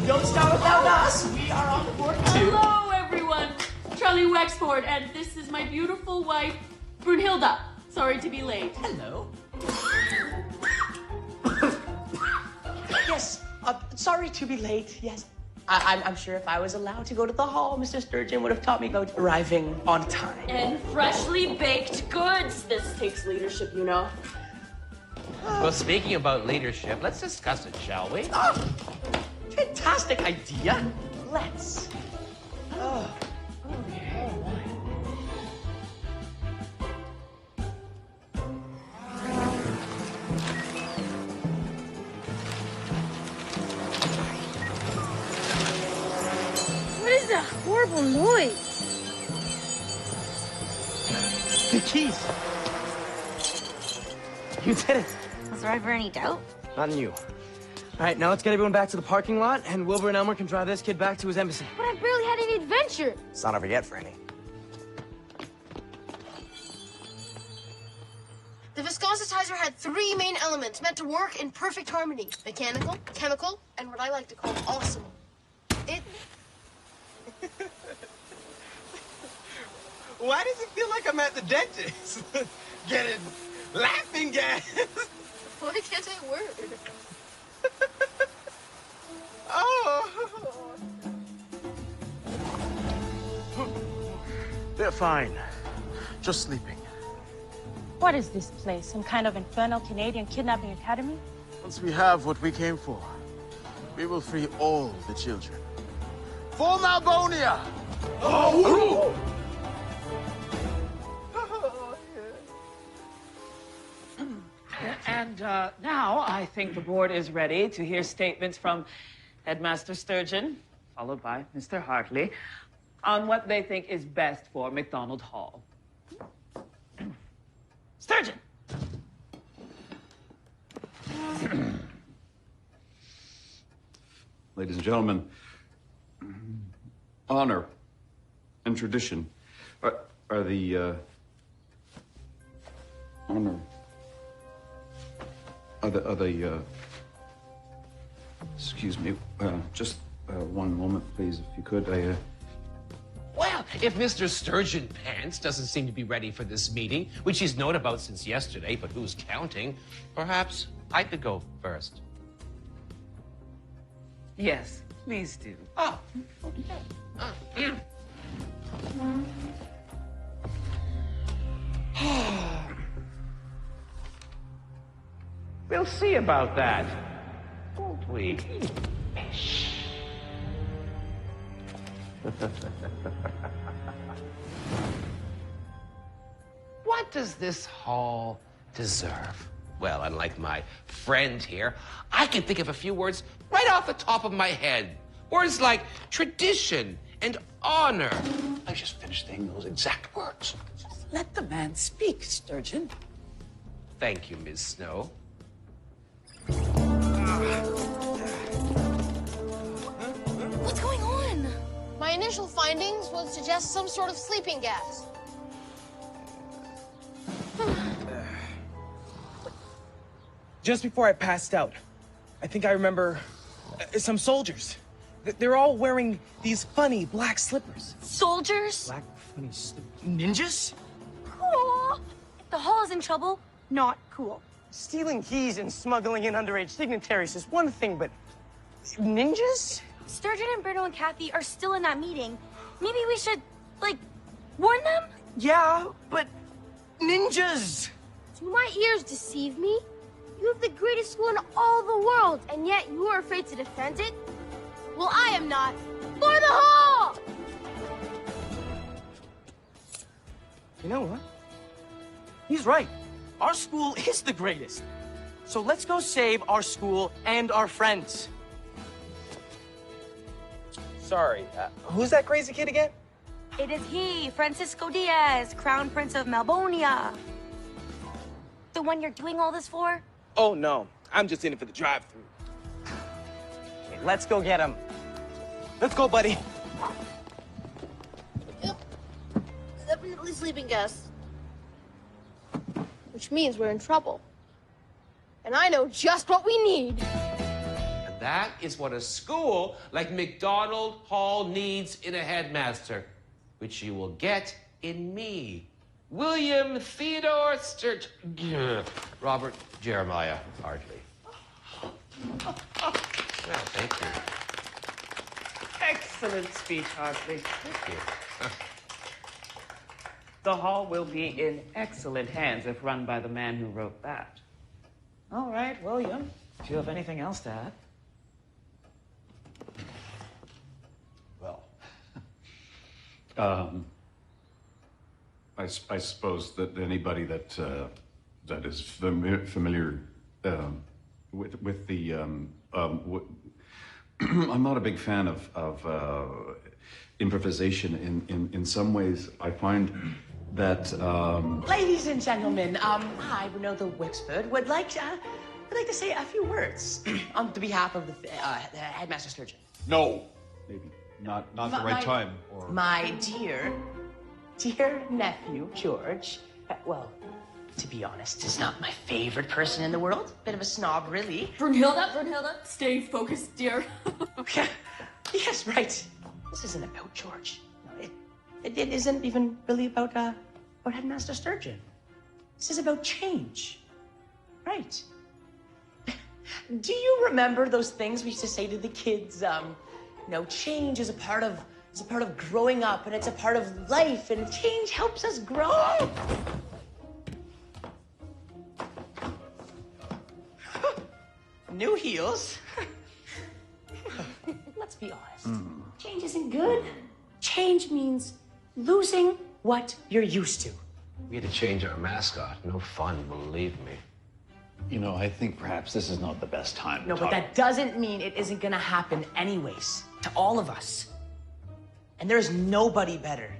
Don't start without us. We are on the board too. Hello, everyone. Charlie Wexford, and this is my beautiful wife, Brunhilda. Sorry to be late. Hello. Yes, sorry to be late, yes. I'm sure if I was allowed to go to the hall, Mr. Sturgeon would have taught me about arriving on time. And freshly baked goods. This takes leadership, you know. Well, speaking about leadership, let's discuss it, shall we? Oh, fantastic idea. Let's. Oh. What is that horrible noise? The keys. You did it. Was there ever any doubt? Not in you. All right, now let's get everyone back to the parking lot, and Wilbur and Elmer can drive this kid back to his embassy. But I barely had any adventure. It's not over yet, Franny. The viscositizer had three main elements meant to work in perfect harmony. Mechanical, chemical, and what I like to call awesome. It... Why does it feel like I'm at the dentist? Getting laughing gas. Why can't I word? Oh. They're fine. Just sleeping. What is this place? Some kind of infernal Canadian kidnapping academy? Once we have what we came for, we will free all the children. For Malvonia! Oh! And now I think the board is ready to hear statements from Headmaster Sturgeon, followed by Mr. Hartley, on what they think is best for McDonald Hall. Sturgeon! Ladies and gentlemen, honor and tradition are the honor are the excuse me, just one moment, please, if you could. Well, if Mr. Sturgeon Pants doesn't seem to be ready for this meeting, which he's known about since yesterday, but who's counting, perhaps I could go first. Yes, please do. Oh, okay. We'll see about that, won't we? What does this hall deserve? Well, unlike my friend here, I can think of a few words right off the top of my head. Words like tradition and honor. I just finished saying those exact words. Just let the man speak, Sturgeon. Thank you, Ms. Snow. What's going on? My initial findings would suggest some sort of sleeping gas. Just before I passed out, I think I remember some soldiers. They're all wearing these funny black slippers. Soldiers? Black funny ninjas? Cool. If the hall is in trouble, not cool. Stealing keys and smuggling in underage dignitaries is one thing, but ninjas? Sturgeon and Bruno and Kathy are still in that meeting. Maybe we should, like, warn them? Yeah, but ninjas! Do my ears deceive me? You have the greatest school in all the world, and yet you are afraid to defend it? Well, I am not. For the hall! You know what? He's right. Our school is the greatest. So let's go save our school and our friends. Sorry, who's that crazy kid again? It is he, Francisco Diaz, Crown Prince of Malvonia. The one you're doing all this for? Oh, no. I'm just in it for the drive-thru. Okay, let's go get him. Let's go, buddy. Yep. Definitely sleeping gas. Which means we're in trouble. And I know just what we need. And that is what a school like McDonald Hall needs in a headmaster, which you will get in me. William Theodore Robert Jeremiah Hartley. Well, thank you. Excellent speech, Hartley. Thank you. The hall will be in excellent hands if run by the man who wrote that. All right, William, if you have anything else to add. Well, I suppose that anybody that that is familiar with the I'm not a big fan of improvisation. In some ways, I find that. Ladies and gentlemen, I, Bruno the Wixford, would like to say a few words on behalf of the Headmaster Sturgeon. No, maybe not the right time. Or My dear nephew, George, well, to be honest, is not my favorite person in the world. Bit of a snob, really. Brunhilde, stay focused, dear. Yes, right. This isn't about George. No, it isn't even really about Headmaster Sturgeon. This is about change. Right. Do you remember those things we used to say to the kids? Change is a part of growing up, and it's a part of life, and change helps us grow. New heels. Let's be honest. Change isn't good. Change means losing what you're used to. We had to change our mascot. No fun, believe me. You know, I think perhaps this is not the best time to No, but talk. that doesn't mean it isn't gonna happen anyways, to all of us. And there is nobody better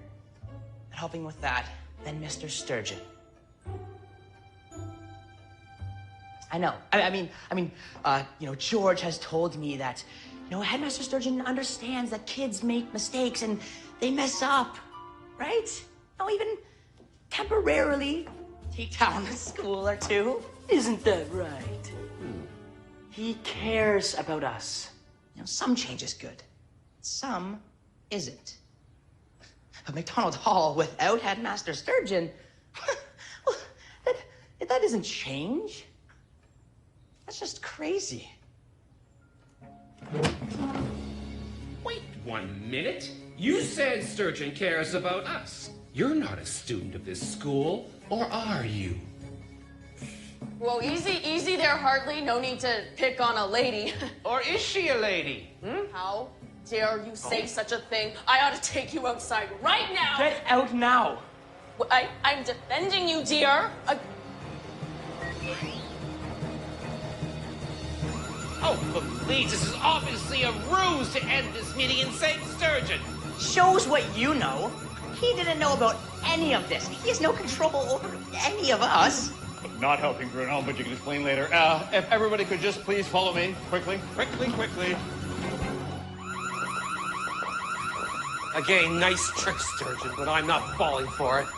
at helping with that than Mr. Sturgeon. I know. I mean, George has told me that, Headmaster Sturgeon understands that kids make mistakes and they mess up, right? Even temporarily take down a school or two. Isn't that right? He cares about us. Some change is good. Some isn't. But McDonald Hall without Headmaster Sturgeon, well, that isn't change. That's just crazy. Wait 1 minute. You said Sturgeon cares about us. You're not a student of this school, or are you? Whoa, easy there, Hartley. No need to pick on a lady. Or is she a lady? How dare you say such a thing? I ought to take you outside right now. Get out now. I'm defending you, dear. Oh, please, this is obviously a ruse to end this meeting and save Sturgeon. Shows what you know. He didn't know about any of this. He has no control over any of us. Not helping, Bruno, but you can explain later. If everybody could just please follow me. Quickly. Again, nice trick, Sturgeon, but I'm not falling for it.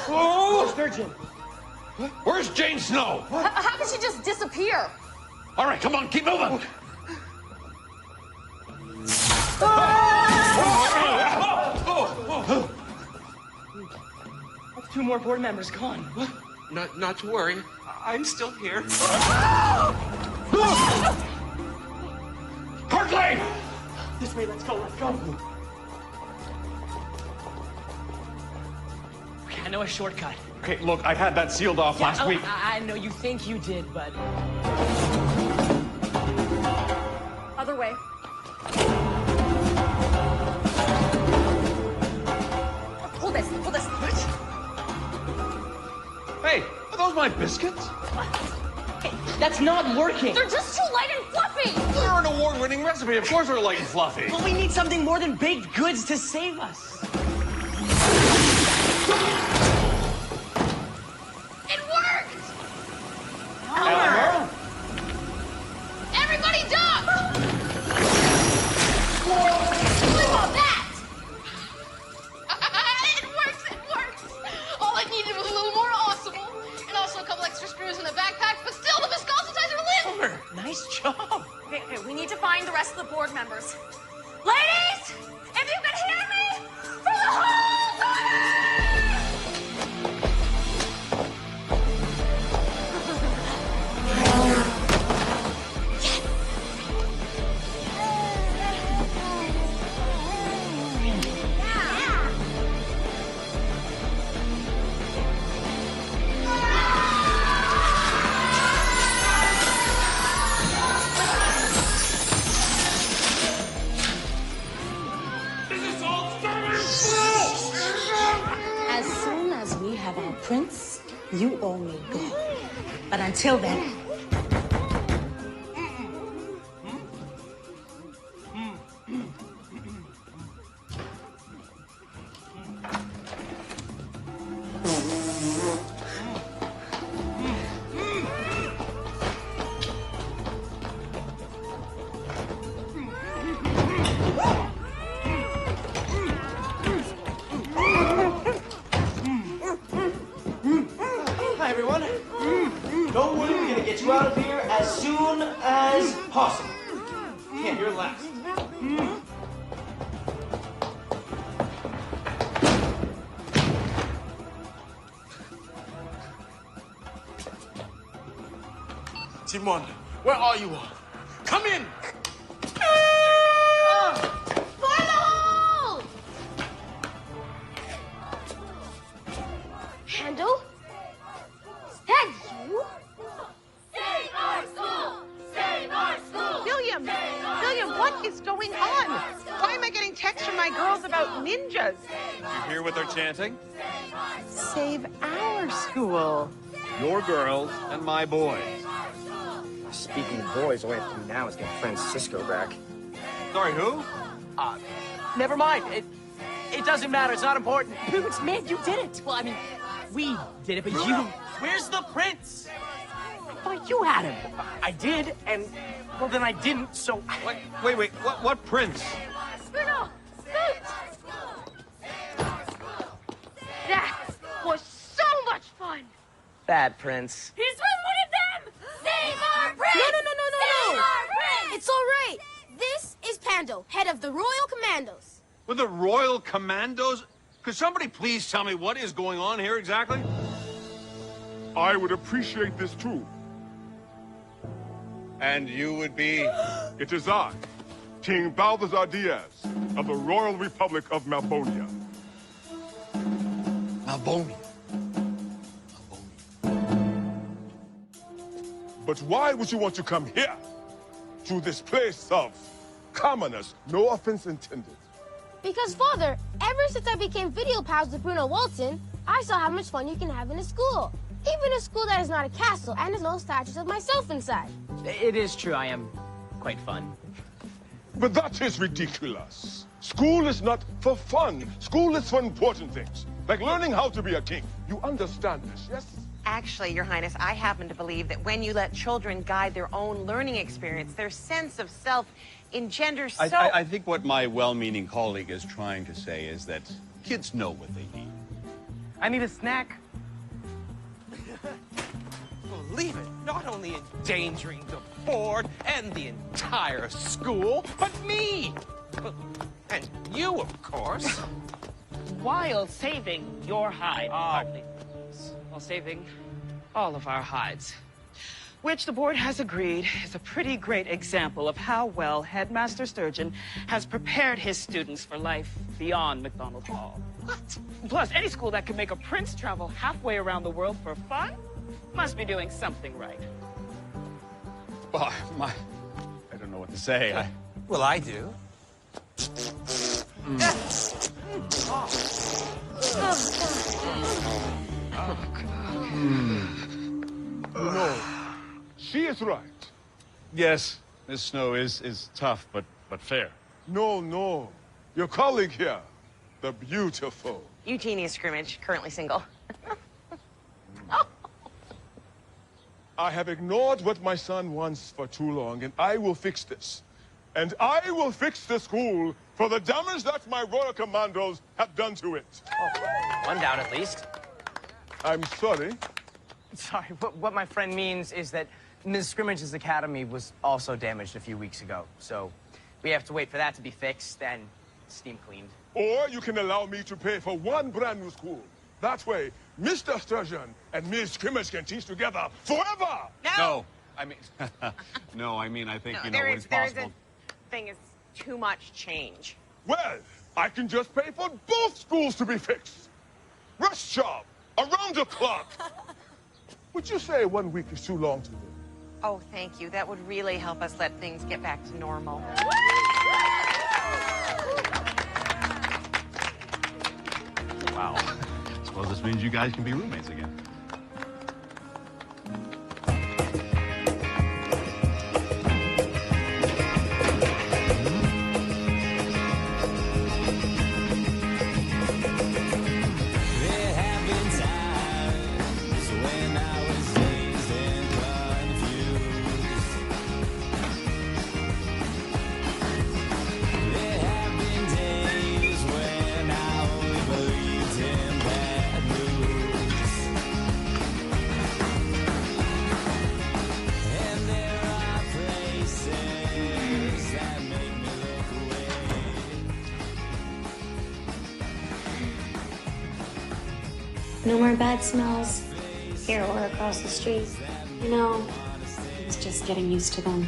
Oh, Sturgeon. Where's Jane Snow? How did she just disappear? All right, come on, keep moving. That's 2 more board members gone. What? Not to worry. I'm still here. Hartley! This way, let's go. Okay, I know a shortcut. Okay, look, I had that sealed off last week. I know you think you did, but... Other way. Hold this. Hey, are those my biscuits? Hey, that's not working. They're just too light and fluffy. They're an award-winning recipe. Of course they're light and fluffy. But we need something more than baked goods to save us. It worked! Elmer! Everybody duck! Look at that! It works! All I needed was a little more awesome, and also a couple extra screws in the backpack, but still the viscositizer lit! Elmer, nice job. Okay, we need to find the rest of the board members. Ladies, if you can hear me, for the whole time! As soon as we have our prince, you all may go. But until then, Hi, everyone. Don't worry, we're gonna get you out of here as soon as possible. Yeah, you're last. Team 1, where are you all? Come in! Handle? Is that you? Save our school! Save our school! William, what is going on? Why am I getting texts from my girls about ninjas? You hear what they're chanting? Save our school. Your girls and my boys. Speaking of boys, all we have to do now is get Francisco back. Sorry, who? Never mind. It doesn't matter. It's not important. Boots, man, you did it. Well, I mean, we did it, but you... Where's the prince? I thought you had him. I did, and, well, then I didn't, so... Wait, what prince? Bruno! Boots! That was so much fun! That prince. He's with one of them! Save our prince! No! Save our prince! It's all right. This is Pando, head of the Royal Commandos. With the Royal Commandos? Could somebody please tell me what is going on here exactly? I would appreciate this too. And you would be? It is I, King Balthazar Diaz, of the Royal Republic of Malbonia. Malbonia? But why would you want to come here? To this place of commoners, no offense intended. Because, Father, ever since I became video pals with Bruno Walton, I saw how much fun you can have in a school. Even a school that is not a castle and has no statues of myself inside. It is true, I am quite fun. But that is ridiculous. School is not for fun. School is for important things, like learning how to be a king. You understand this, yes? Actually, Your Highness, I happen to believe that when you let children guide their own learning experience, their sense of self engenders so... I think what my well-meaning colleague is trying to say is that kids know what they need. I need a snack. Believe it, not only endangering the board and the entire school, but me! And you, of course. While saving your hide. While saving all of our hides. Which the board has agreed is a pretty great example of how well Headmaster Sturgeon has prepared his students for life beyond McDonald Hall. What? Plus, any school that can make a prince travel halfway around the world for fun must be doing something right. Well, I don't know what to say. Well, I do. No, she is right. Yes, Miss Snow is tough, but fair. No. Your colleague here, the beautiful. Eugenia Scrimmage, currently single. I have ignored what my son wants for too long, and I will fix this. And I will fix the school for the damage that my Royal Commandos have done to it. Oh, one down at least. I'm sorry. Sorry, what my friend means is that Ms. Scrimmage's academy was also damaged a few weeks ago. So we have to wait for that to be fixed and steam cleaned. Or you can allow me to pay for one brand new school. That way, Mr. Sturgeon and Ms. Scrimmage can teach together forever! No, I mean, I think, you know, what is possible. Thing is too much change. Well, I can just pay for both schools to be fixed. Rush job, around the clock. Would you say 1 week is too long to live? Oh, thank you. That would really help us let things get back to normal. Wow. I suppose this means you guys can be roommates again. No more bad smells here or across the street. You know, it's just getting used to them.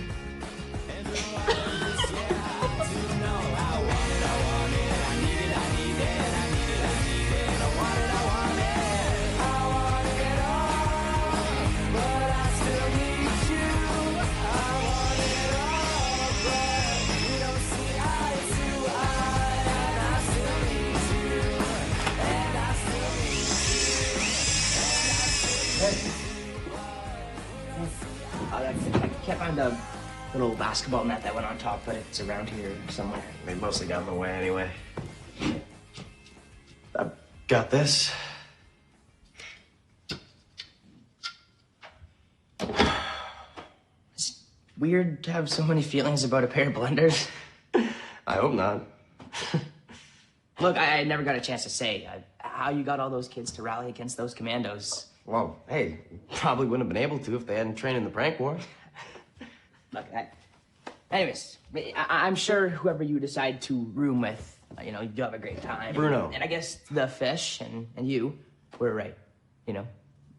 I found a little basketball net that went on top, but it's around here somewhere. They mostly got in the way anyway. I've got this. It's weird to have so many feelings about a pair of blenders. I hope not. Look, I never got a chance to say how you got all those kids to rally against those commandos. Well, hey, probably wouldn't have been able to if they hadn't trained in the prank war. Look, anyways, I'm sure whoever you decide to room with, you know, you'll have a great time. Bruno. And I guess the fish and you were right. You know,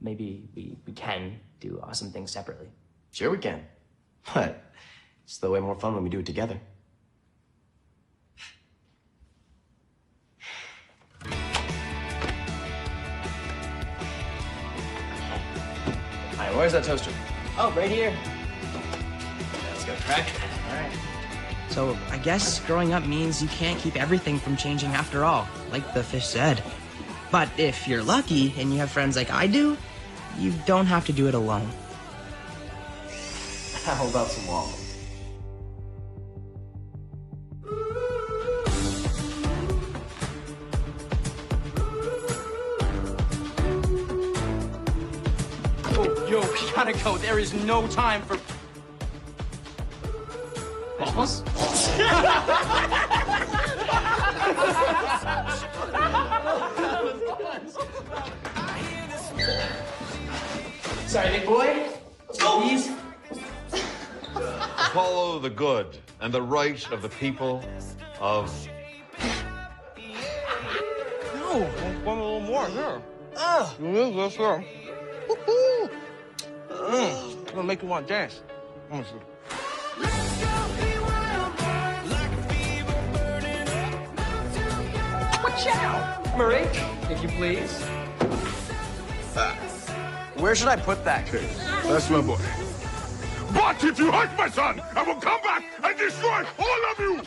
maybe we can do awesome things separately. Sure we can. But it's still way more fun when we do it together. Hi, where's that toaster? Oh, right here. Let's get a crack. All right. So I guess growing up means you can't keep everything from changing after all, like the fish said. But if you're lucky and you have friends like I do, you don't have to do it alone. How about some waffles? Oh, yo, we gotta go. There is no time for... Waffles? Sorry, big boy. Please. Follow the good and the right of the people of... No, one a little more, here. This, here. It'll make you want to dance. Let me see. Watch out! Murray, if you please. Where should I put that? That's my boy. But if you hurt my son, I will come back and destroy all of you!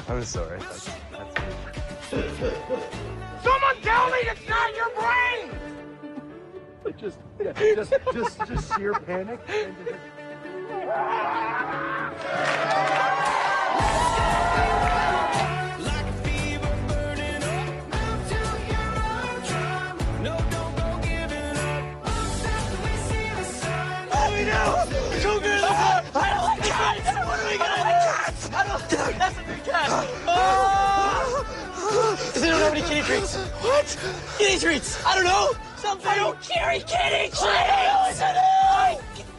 I'm sorry. Someone tell me it's not your brain! Just sheer panic. They don't have any kitty treats. What? Kitty treats. I don't know. Something. I don't carry kitty treats.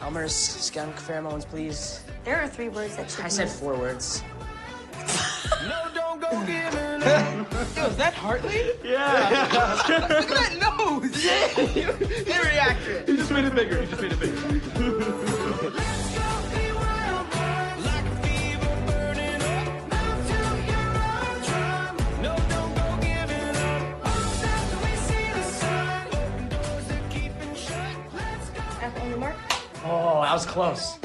Elmer's skunk pheromones, please. There are 3 words that should I said 4 words. Yo, is that Hartley? Yeah. Look at that nose! Yeah! Very accurate. He just made it bigger. He just made it bigger. Oh, that was close.